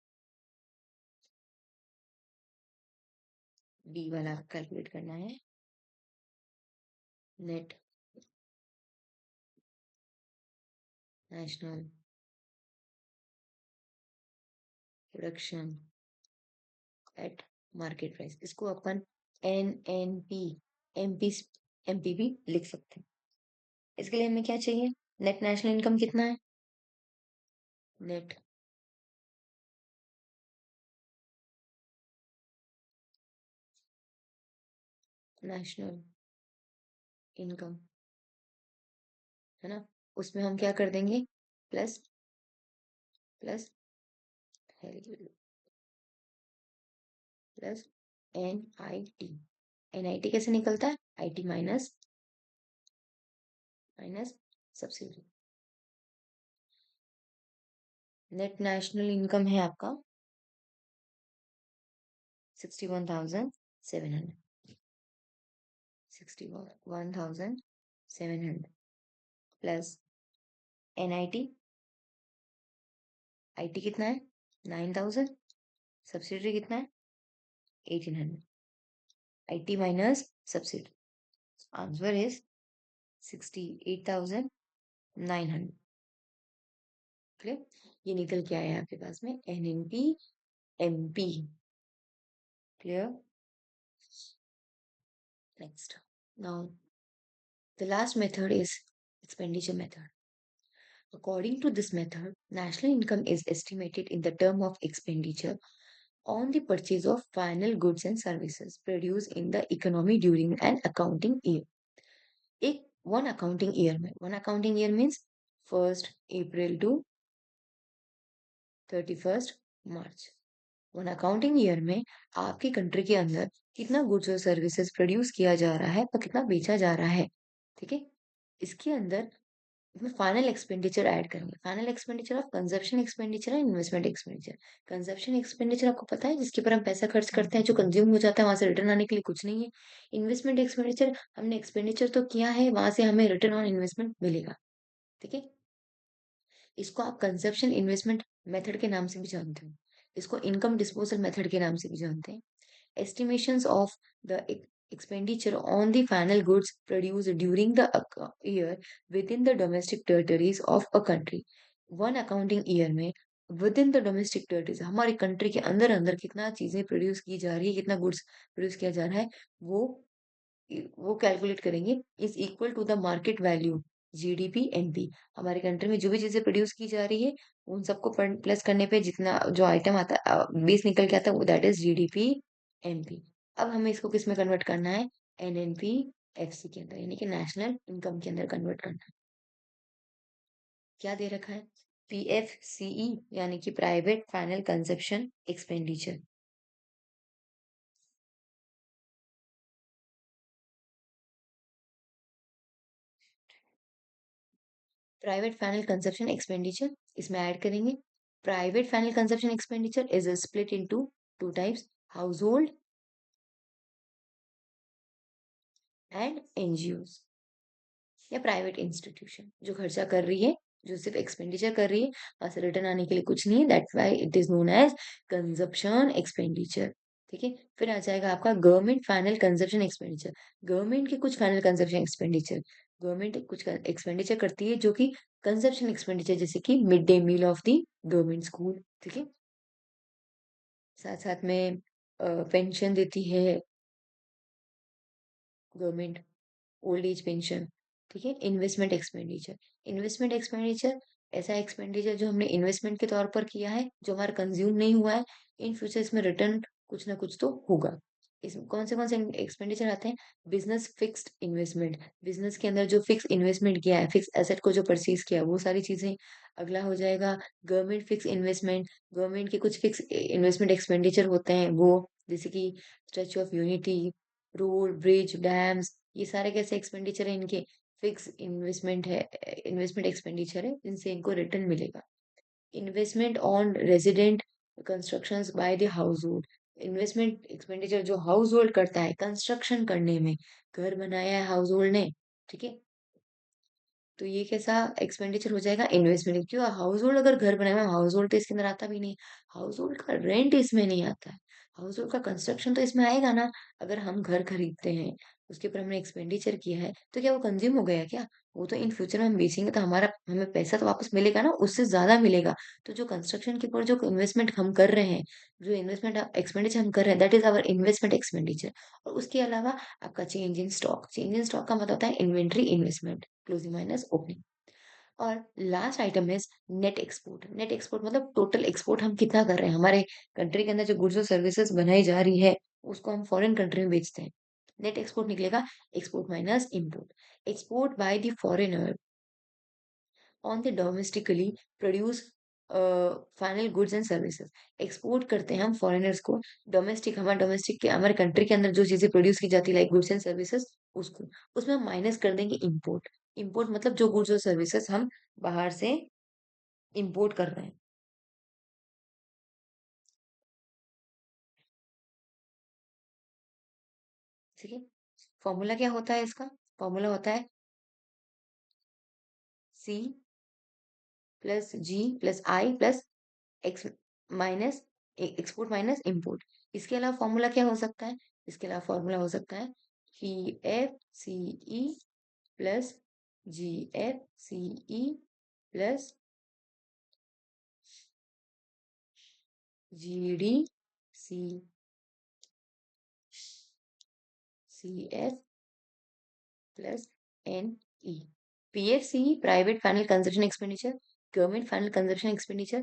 D वाला कैलकुलेट करना है net national production at market price. इसको अपन NNP MP MP भी लिख सकते हैं. इसके लिए हमें क्या चाहिए? नेट नेशनल इनकम कितना है? नेट नेशनल इनकम है ना. उसमें हम क्या कर देंगे? Plus plus plus NIT. NIT कैसे निकलता है? IT minus minus subsidy. Net national income है आपका 61,700. 61,700 प्लस NIT. IT कितना है? 9,000. सब्सिडी कितना है? 1,800. IT minus subsidy. Answer is 68,900. Clear. ये निकल के आया आपके पास में NNP MP. Clear. Next. Now, the last method is expenditure method. According to this method, national income is estimated in the term of expenditure on the purchase of final goods and services produced in the economy during an accounting year. एक one accounting year में, one accounting year means 1st April to 31st March. One accounting year में आपकी कंट्री के अंदर कितना गुड्स और सर्विसेज प्रोड्यूस किया जा रहा है और कितना बेचा जा रहा है. ठीक है. इसके अंदर इसमें फाइनल एक्सपेंडिचर ऐड करेंगे। Final expenditure of consumption expenditure and investment expenditure. Consumption expenditure आपको पता है जिसके ऊपर हम पैसा खर्च करते हैं, जो कंज्यूम हो जाता है, वहां से रिटर्न आने के लिए कुछ नहीं है। इन्वेस्टमेंट एक्सपेंडिचर, हमने एक्सपेंडिचर तो किया है, वहां से हमें रिटर्न ऑन इन्वेस्टमेंट मिलेगा। ठीक है। इसको आप कंजप्शन इन्वेस्टमेंट मेथड के नाम से भी जानते हो। इसको इनकम डिस्पोजल मेथड के नाम से भी जानते हैं। Estimations of the expenditure on the final goods produced during the year within the domestic territories of a country. One accounting year में within the domestic territories हमारी कंट्री के अंदर अंदर कितना चीजें प्रोड्यूस की जा रही है, कितना गुड्स प्रोड्यूस किया जा रहा है, वो वो कैलकुलेट करेंगे। Is equal to the market value, GDP MP. हमारी कंट्री में जो भी चीजें प्रोड्यूस की जा रही है, उन सबको प्लस करने पे जितना जो आइटम आता है, बेस निकल के आता है, दैट इज जीडीपी एमपी। अब हमें इसको किस में कन्वर्ट करना है? एनएनपी एफसी के अंदर, यानी कि नेशनल इनकम के अंदर कन्वर्ट करना है। क्या दे रखा है? पीएफसीई, यानी कि private final consumption expenditure. Private final consumption expenditure इसमें ऐड करेंगे। Private final consumption expenditure is split into two types, house hold and NGOs, या प्राइवेट इंस्टीट्यूशन। जो खर्चा कर रही है, जो सिर्फ एक्सपेंडिचर कर रही है, वहां से रिटर्न आने के लिए कुछ नहीं है, that's why it is known as consumption expenditure. ठीक है। फिर आ जाएगा आपका government final consumption expenditure. Government के कुछ फाइनल कंजप्शन एक्सपेंडिचर, गवर्नमेंट कुछ एक्सपेंडिचर करती है जो कि कंजप्शन एक्सपेंडिचर, जैसे कि mid day meal of the government school. ठीक है। साथ साथ में पेंशन देती है गवर्नमेंट, ओल्ड एज पेंशन। ठीक है। इन्वेस्टमेंट एक्सपेंडिचर, इन्वेस्टमेंट एक्सपेंडिचर ऐसा एक्सपेंडिचर जो हमने इन्वेस्टमेंट के तौर पर किया है, जो हमारा कंज्यूम नहीं हुआ है, इन फ्यूचर इसमें रिटर्न कुछ ना कुछ तो होगा। इसमें कौन से एक्सपेंडिचर आते हैं? बिजनेस फिक्स्ड इन्वेस्टमेंट, बिजनेस के अंदर जो फिक्स इन्वेस्टमेंट किया है, फिक्स एसेट को जो परचेज किया है, वो सारी चीजें। अगला हो जाएगा गवर्नमेंट फिक्स इन्वेस्टमेंट। गवर्नमेंट के कुछ फिक्स इन्वेस्टमेंट एक्सपेंडिचर होते हैं वो, जैसे कि statue of unity, road bridge dams, ये सारे कैसे एक्सपेंडिचर है? इनके फिक्स इन्वेस्टमेंट है, इन्वेस्टमेंट एक्सपेंडिचर है, जिनसे इनको रिटर्न मिलेगा। Investment on resident constructions by the house hold, investment expenditure जो हाउस होल्ड करता है कंस्ट्रक्शन करने में, घर बनाया है हाउस होल्ड ने। ठीक है। तो ये कैसा एक्सपेंडिचर हो जाएगा? इन्वेस्टमेंट। क्यों? हाउस होल्ड अगर घर बनाए हुआ, हाउस होल्ड तो इसके अंदर आता भी नहीं, हाउस होल्ड का रेंट इसमें नहीं आता है, हाउस होल्ड का कंस्ट्रक्शन तो इसमें आएगा ना। अगर हम घर खरीदते हैं, उसके ऊपर हमने एक्सपेंडिचर किया है, तो क्या वो कंज्यूम हो गया क्या? वो तो इन फ्यूचर में हम बेचेंगे तो हमारा हमें पैसा तो वापस मिलेगा ना, उससे ज्यादा मिलेगा। तो जो कंस्ट्रक्शन के ऊपर जो इन्वेस्टमेंट हम कर रहे हैं, जो इन्वेस्टमेंट एक्सपेंडिचर हम कर रहे हैं, that is our investment expenditure. और उसके अलावा आपका change in stock, change in stock का मतलब होता है inventory investment, closing minus opening. और last item is net export. Net export मतलब टोटल एक्सपोर्ट हम कितना कर रहे हैं, हमारे कंट्री के अंदर जो गुड्स और सर्विसेज बनाई जा रही है, उसको हम फॉरेन कंट्री में बेचते हैं। नेट एक्सपोर्ट निकलेगा export minus import. Export by the foreigner on the domestically produce final goods and services. Export करते हैं हम फॉरेनर्स को, डोमेस्टिक हमारे डोमेस्टिक के हमारे कंट्री के अंदर जो चीजें प्रोड्यूस की जाती है लाइक गुड्स एंड सर्विसेज, उसको उसमें हम माइनस कर देंगे इम्पोर्ट। इम्पोर्ट मतलब जो गुड्स और सर्विसेज हम बाहर से इम्पोर्ट कर रहे हैं। ठीक है। फॉर्मूला क्या होता है इसका? फॉर्मूला होता है C plus G plus I plus X minus export minus import. इसके अलावा फॉर्मूला क्या हो सकता है? इसके अलावा फॉर्मूला हो सकता है P F C E plus G F C E plus G D C C F plus N E. PFCE private final consumption expenditure, government final consumption expenditure,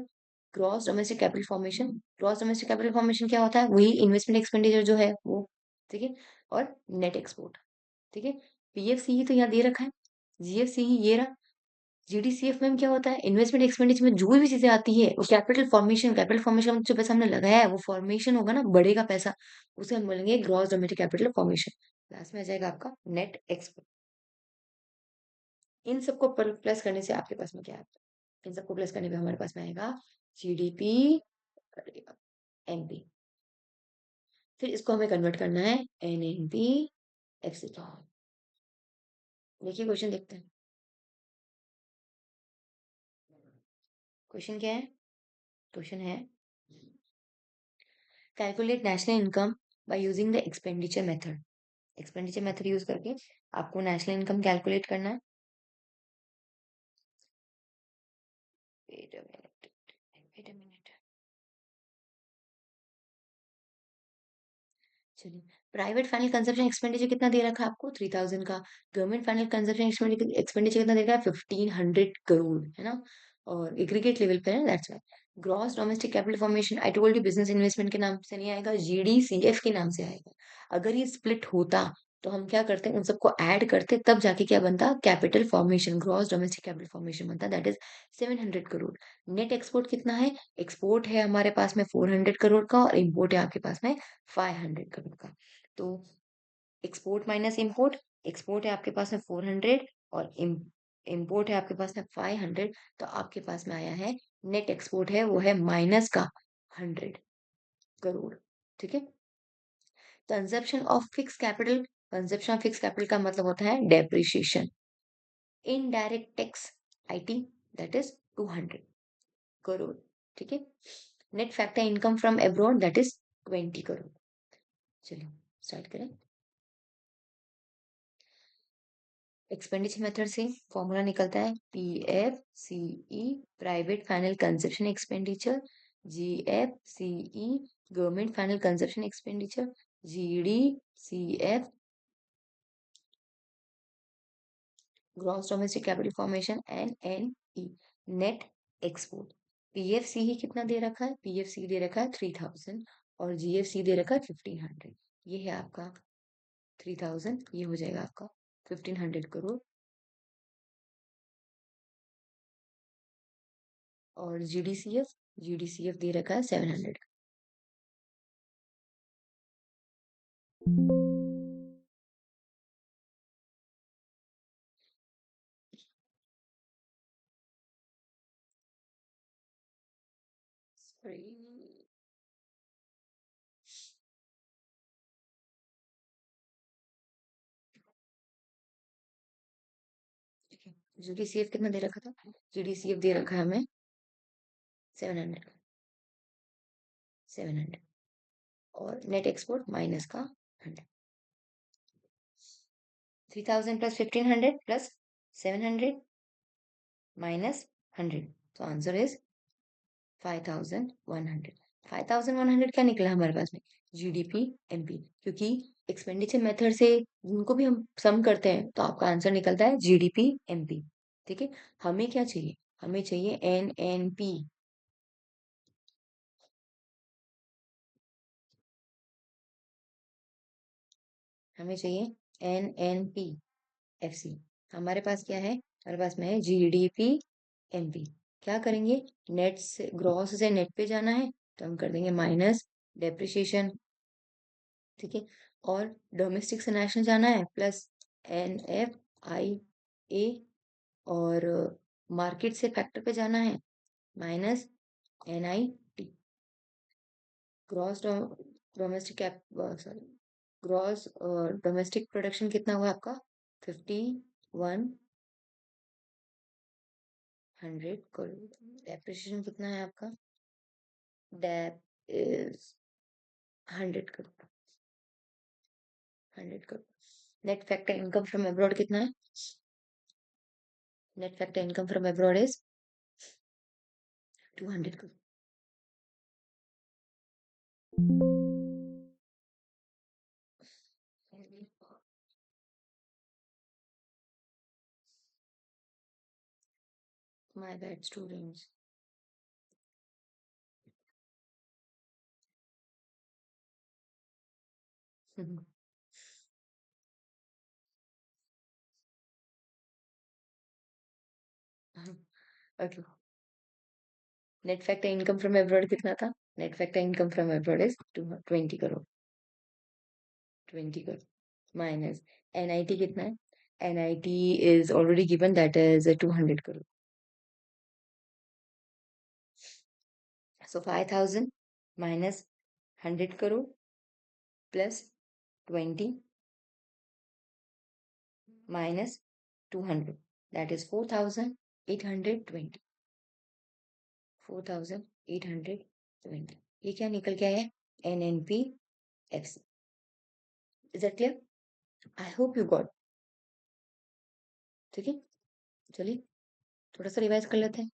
gross domestic capital formation. Gross domestic capital formation क्या होता है? वही इन्वेस्टमेंट एक्सपेंडिचर जो है वो। ठीक है। और नेट एक्सपोर्ट। ठीक है। पीएफसी तो यहाँ दे रखा है, जीएफसी ये रहा। जीडीसीएफ में क्या होता है? इन्वेस्टमेंट एक्सपेंडिचर में जो भी चीजें आती है वो कैपिटल फॉर्मेशन, कैपिटल फॉर्मेशन में जो पैसा हमने लगाया है वो फॉर्मेशन होगा ना, बढ़ेगा पैसा, उसे हम बोलेंगे gross domestic capital formation. Last में आ जाएगा आपका नेट एक्सपोर्ट। इन सबको प्लस करने से आपके पास में क्या है, इन सबको प्लस करने पे हमारे पास में आएगा जीडीपी एमपी। फिर इसको हमें कन्वर्ट करना है एनएनपी एफसी। देखिए क्वेश्चन देखते हैं। क्वेश्चन क्या है? क्वेश्चन है calculate national income by using the expenditure method. Expenditure method use करके आपको नेशनल इनकम कैलकुलेट करना है। Wait a minute, wait a minute. चलिए, प्राइवेट फाइनल कंजप्शन एक्सपेंडिचर कितना दे रखा है आपको? 3000 का। गवर्नमेंट फाइनल कंजप्शन एक्सपेंडिचर कितना दे रखा है? 1500 करोड़, है ना? और एग्रीगेट लेवल पे है, that's why. Gross domestic capital formation, I told you, business investment के नाम से नहीं आएगा, जीडीसीएफ के नाम से आएगा। अगर ये स्प्लिट होता तो हम क्या करते हैं, उन सबको ऐड करते, तब जाके क्या बनता? Capital formation, gross domestic capital formation बनता, that is 700 crore. Net export कितना है? एक्सपोर्ट है हमारे पास में 400 करोड़ का, और इम्पोर्ट है आपके पास में 500 करोड़ का। तो एक्सपोर्ट माइनस इम्पोर्ट, एक्सपोर्ट है आपके पास में 400 और इम्पोर्ट है आपके पास में 500, तो आपके पास में आया है नेट एक्सपोर्ट है वो है माइनस का 100 करोड़। ठीक है। Consumption of fix capital, consumption of fix capital का मतलब होता है depreciation. Indirect tax IT, that is 200 crore. ठीक है। Net factor income from abroad, that is 20 crore. चलिए स्टार्ट करें। एक्सपेंडिचर मेथड से फॉर्मूला निकलता है P F C E, private final consumption expenditure, G F C E, government final consumption expenditure, G D C F, gross domestic capital formation, N N E, net export. PFC ही कितना दे रखा है? पीएफसी दे रखा है 3000 और जीएफसी दे रखा है 1500। ये है आपका 3000, ये हो जाएगा आपका 1500 करोड़, और जीडीसीएफ, जीडीसीएफ दे रखा है 700। सॉरी, ठीक है। जीडीसीएफ कितना दे रखा था? जीडीसीएफ दे रखा है हमें 700, 700, और नेट एक्सपोर्ट माइनस का 100। 3000 प्लस 1500 प्लस 700 माइनस 100, तो आंसर इज 5100। 5100 क्या निकला हमारे पास में? जीडीपी एमपी, क्योंकि एक्सपेंडिचर मेथड से उनको भी हम सम करते हैं, तो आपका आंसर निकलता है जीडीपी एमपी। ठीक है। हमें क्या चाहिए? हमें चाहिए एन एन पी। हमें चाहिए N N P F C. हमारे पास क्या है? हमारे पास में है जीडीपी एमपी। क्या करेंगे? नेट से ग्रॉस से नेट पे जाना है, तो हम कर देंगे माइनस डेप्रिसिएशन। ठीक है। और डोमेस्टिक से नेशनल जाना है, plus N F I A, और मार्केट से फैक्टर पे जाना है, minus N I T. Gross domestic cap, sorry, gross domestic production कितना हुआ आपका? 5100 करोड़। डेप्रिसिएशन कितना है आपका? Dep is 100 crore, 100 crore. Net factor income from abroad कितना है? Net factor income from abroad is 200 crore. My bad, students. Okay. Net factor income from abroad कितना था? Net factor income from abroad is 20 crore, 20 crore, minus NIT कितना है? NIT is already given, that is 200 crore. So 5,000 minus 100 crore plus 20 minus 200, that is 4,820. 4,820, ये क्या निकल के आया? NNPFC. Is that clear? I hope you got. ठीक है, चलिए थोड़ा सा रिवाइज कर लेते हैं.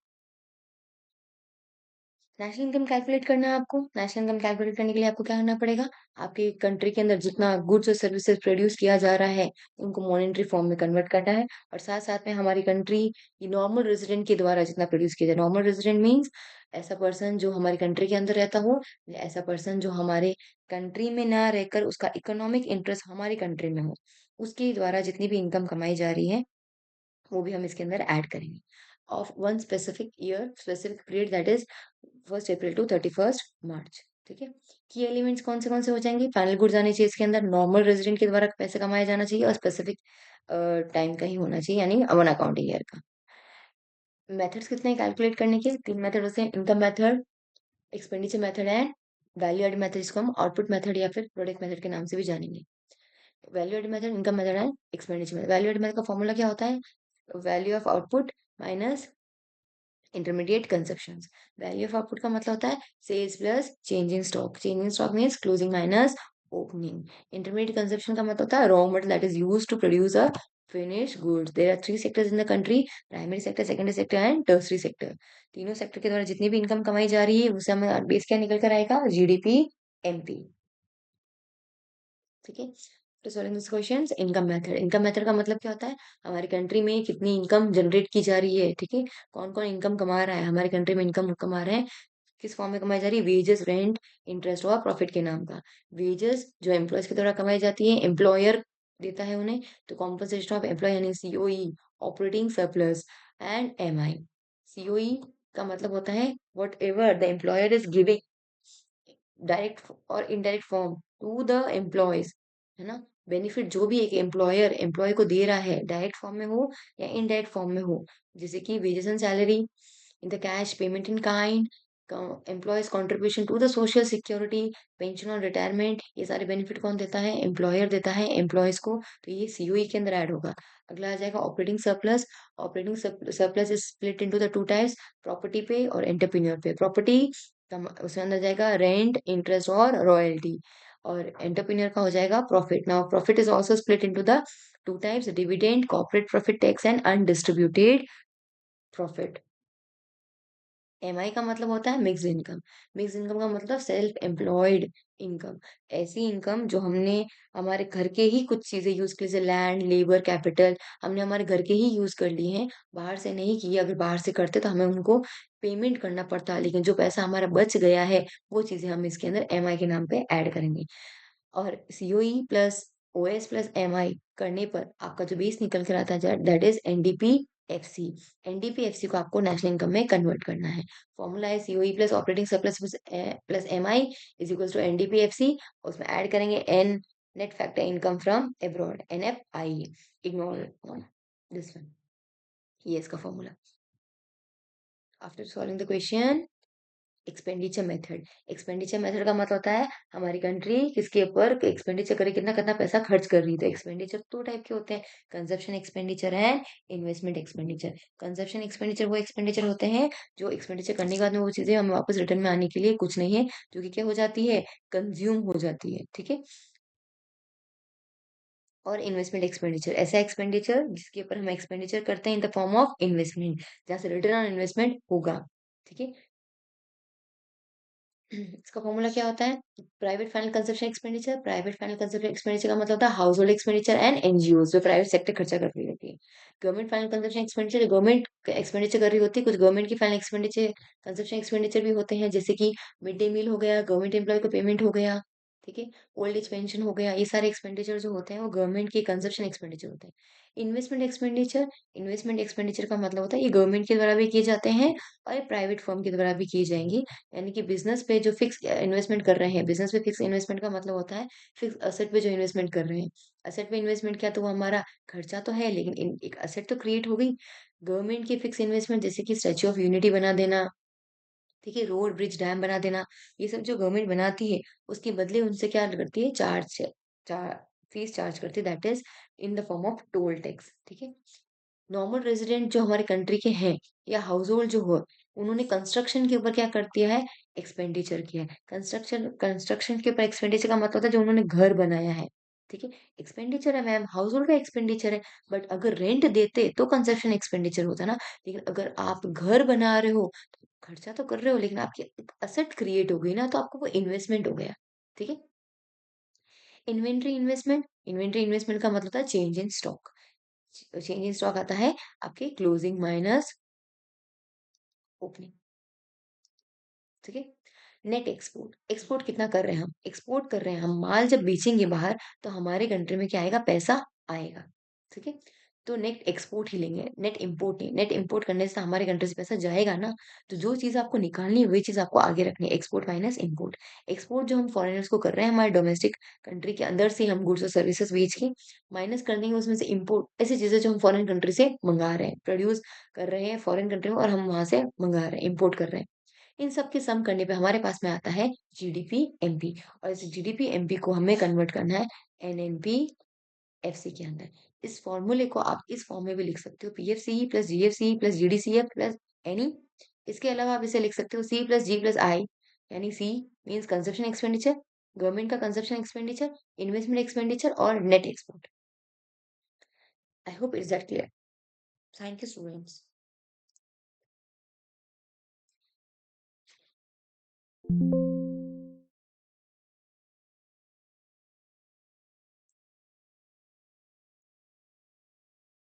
नेशनल इनकम कैलकुलेट करना है आपको. नेशनल इनकम कैलकुलेट करने के लिए आपको क्या करना पड़ेगा? आपके कंट्री के अंदर जितना गुड्स और सर्विसेज प्रोड्यूस किया जा रहा है उनको मॉनेटरी फॉर्म में कन्वर्ट करना है. और साथ साथ में हमारी कंट्री नॉर्मल रेजिडेंट के द्वारा जितना प्रोड्यूस किया जाए, नॉर्मल रेजिडेंट मीन्स ऐसा पर्सन जो हमारी कंट्री के अंदर रहता हो, या ऐसा पर्सन जो हमारे कंट्री में ना रहकर उसका इकोनॉमिक इंटरेस्ट हमारी कंट्री में हो, उसके द्वारा जितनी भी इनकम कमाई जा रही है वो भी हम इसके अंदर ऐड करेंगे. Of one specific year, specific period, that is 1 April to 31 March. ठीक है. की एलिमेंट्स कौन से हो जाएंगे? फाइनल गुड्स आने चाहिए इसके अंदर, नॉर्मल रेजिडेंट के द्वारा पैसे कमाया जाना चाहिए और स्पेसिफिक टाइम का ही होना चाहिए, यानी वन अकाउंटिंग ईयर का. मेथड्स कितने हैं कैलकुलेट करने के? 3 मेथड होते हैं: income method, expenditure method and value add method. इसको हम आउटपुट मेथड या फिर प्रोडक्ट मेथड के नाम से भी जानेंगे. Value add method, income method and expenditure method. Value add method का फॉर्मूला क्या होता है? Value of output minus intermediate consumptions. Value of output का मतलब होता है sales plus change in stock. Change in stock means closing minus opening. Intermediate consumption का मतलब होता है raw material that is used to produce a finished goods. There are three sectors in the country: primary sector, secondary sector and tertiary sector. तीनों सेक्टर के द्वारा जितनी भी इनकम कमाई जा रही है उसे हमें बेस क्या निकल कर आएगा? GDP MP. ठीक है. तो solving this questions, income method. Income method का मतलब क्या होता है? हमारी कंट्री में कितनी इनकम जनरेट की जा रही है. ठीक है. कौन कौन इनकम कमा रहा है हमारी कंट्री में, इनकम कमा रहे हैं, किस फॉर्म में कमाई जा रही है? वेजेस, रेंट, इंटरेस्ट और प्रॉफिट के नाम का. वेजेस जो एम्प्लॉयज के द्वारा कमाई जाती है, एम्प्लॉयर देता है उन्हें, तो कॉम्पनसेशन ऑफ एम्प्लॉय यानी COE, operating surplus and MI. COE का मतलब होता है whatever the employer is giving direct और indirect form to the employees, है ना. बेनिफिट जो भी एक एम्प्लॉयर एम्प्लॉय को दे रहा है, डायरेक्ट फॉर्म में हो या इनडायरेक्ट फॉर्म में हो, जैसे कि wages and salary, in the cash payment in kind, employees contribution to the social security, pension और रिटायरमेंट, ये सारे बेनिफिट कौन देता है? एम्प्लॉयर देता है एम्प्लॉयज को. तो ये सीओई के अंदर ऐड होगा. अगला आ जाएगा operating surplus. Operating surplus is split into the two types: property पे और एंटरप्रेन्योर पे. प्रॉपर्टी उसमें अंदर जाएगा रेंट, इंटरेस्ट और रॉयल्टी. और एंटरप्रेन्योर का हो जाएगा profit. Now profit is also split into the two types: dividend, corporate profit tax and undistributed profit. MI का मतलब होता है मिक्स्ड इनकम. मिक्स्ड इनकम का मतलब सेल्फ एम्प्लॉयड इनकम. ऐसी इनकम जो हमने हमारे घर के ही कुछ चीजें यूज की, जैसे लैंड, लेबर, कैपिटल, हमने हमारे घर के ही यूज कर ली हैं, बाहर से नहीं की. अगर बाहर से करते तो हमें उनको पेमेंट करना पड़ता, लेकिन जो पैसा हमारा बच गया है वो चीजें हम इसके अंदर एमआई के नाम पे ऐड करेंगे. और COE plus OS plus MI करने पर आपका जो बेस निकल कर आता है that is NDP FC. NDP को आपको नेशनल इनकम में कन्वर्ट करना है. फॉर्मूला है COE plus operating surplus plus MI is equal to NDP. उसमें ऐड करेंगे N, net factor income from abroad, NFI. Ignore this one. ये इसका फॉर्मूला. After solving the question, expenditure method. Expenditure method का मतलब होता है हमारी कंट्री किसके ऊपर एक्सपेंडिचर करे, कितना कितना पैसा खर्च कर रही है. तो एक्सपेंडिचर दो टाइप के होते हैं: consumption expenditure and investment expenditure. Consumption expenditure वो एक्सपेंडिचर होते हैं जो एक्सपेंडिचर करने के बाद में वो चीजें हमें वापस रिटर्न में आने के लिए कुछ नहीं है, जो कि क्या हो जाती है? कंज्यूम हो जाती है. ठीक है. और इन्वेस्टमेंट एक्सपेंडिचर ऐसा एक्सपेंडिचर जिसके ऊपर हम एक्सपेंडिचर करते हैं in the form of investment, जहाँ से रिटर्न ऑन इन्वेस्टमेंट होगा. ठीक है. इसका फॉर्मूला क्या होता है? Private final consumption expenditure. Private final consumption expenditure का मतलब होता है house hold expenditure and NGO, जो प्राइवेट सेक्टर खर्चा कर रही होती है. Government final consumption expenditure government expenditure कर रही होती है. कुछ गवर्नमेंट की फाइनल एक्सपेंडिचर कंजप्शन एक्सपेंडिचर भी होते हैं, जैसे कि मिड डे मील हो गया, गवर्नमेंट एम्प्लॉय को पेमेंट हो गया. ठीक है? ओल्ड एज पेंशन हो गया, ये सारे एक्सपेंडिचर जो होते हैं वो गवर्नमेंट के कंजप्शन एक्सपेंडिचर होते हैं। इन्वेस्टमेंट एक्सपेंडिचर का मतलब होता है ये गवर्नमेंट के द्वारा भी किए जाते हैं और ये प्राइवेट फर्म के द्वारा भी किए जाएँगे। यानी कि बिज़नेस पे जो फिक्स इन्वेस्टमेंट कर रहे हैं, बिज़नेस पे फिक्स इन्वेस्टमेंट का मतलब होता है फिक्स एसेट पे जो इन्वेस्टमेंट कर रहे हैं। एसेट पे इन्वेस्टमेंट किया तो वो हमारा खर्चा तो है लेकिन इन एक एसेट तो क्रिएट हो गई। गवर्नमेंट की फिक्स इन्वेस्टमेंट जैसे कि स्टैच्यू ऑफ यूनिटी बना देना, ठीक है, रोड, ब्रिज, डैम बना देना, ये सब जो गवर्नमेंट बनाती है, उसके बदले उनसे क्या करती है चा फीस चार्ज करती है that is in the form of toll tax, ठीक है? नॉर्मल रेज़िडेंट जो हमारे कंट्री के हैं या हाउसहोल्ड जो हो, उन्होंने कंस्ट्रक्शन के ऊपर क्या कर दिया है, एक्सपेंडिचर किया है। कंस्ट्रक्शन कंस्ट्रक्शन के ऊपर एक्सपेंडिचर का मतलब होता है जो उन्होंने घर बनाया है, ठीक है? एक्सपेंडिचर है मैम, हाउसहोल्ड का एक्सपेंडिचर है, बट अगर रेंट देते तो कंजप्शन एक्सपेंडिचर होता ना, लेकिन अगर आप घर बना रहे हो, तो खर्चा तो कर रहे हो लेकिन आपकी एक एसेट क्रिएट हो गई ना, तो आपको वो इन्वेस्टमेंट हो गया, ठीक है? इन्वेंटरी इन्वेस्टमेंट का मतलब होता है change in stock. Change in stock आता है आपके क्लोजिंग माइनस ओपनिंग, ठीक है? नेट एक्सपोर्ट, एक्सपोर्ट कितना कर रहे हैं हम? एक्सपोर्ट कर रहे हैं हम, माल जब बेचेंगे बाहर तो हमारे कंट्री में क्या आएगा? पैसा आएगा, ठीक है? तो नेट एक्सपोर्ट ही लेंगे, नेट इम्पोर्ट नहीं। नेट इम्पोर्ट करने से हमारे कंट्री से पैसा जाएगा ना, तो जो चीज़ आपको निकालनी है वही चीज़ आपको आगे रखनी है, एक्सपोर्ट माइनस इम्पोर्ट। एक्सपोर्ट जो हम फॉरेनर्स को कर रहे हैं हमारे डोमेस्टिक कंट्री के अंदर से हम गुड्स और सर्विसेज बेच के माइनस कर देंगे उसमें से इम्पोर्ट ऐसी चीज़ें जो हम फॉरेन कंट्री से मंगा रहे हैं, प्रोड्यूस कर रहे हैं फॉरेन कंट्री में और हम वहाँ से मंगा रहे हैं, इम्पोर्ट कर रहे हैं। इन सब के सम करने पे हमारे पास में आता है जीडीपी एमपी और इस जीडीपी एमपी को हमें कन्वर्ट करना है एनएनपी एफसी के अंदर। इस फॉर्मूले को आप इस फॉर्म में भी लिख सकते हो पीएफसीई प्लस जीएफसीई प्लस जीडीसीएफ प्लस एनी। इसके अलावा आप इसे लिख सकते हो सी प्लस जी प्लस आई, यानी C means consumption expenditure, government का कंजप्शन एक्सपेंडिचर, इन्वेस्टमेंट एक्सपेंडिचर और net export. I hope it's that clear. Thank you students.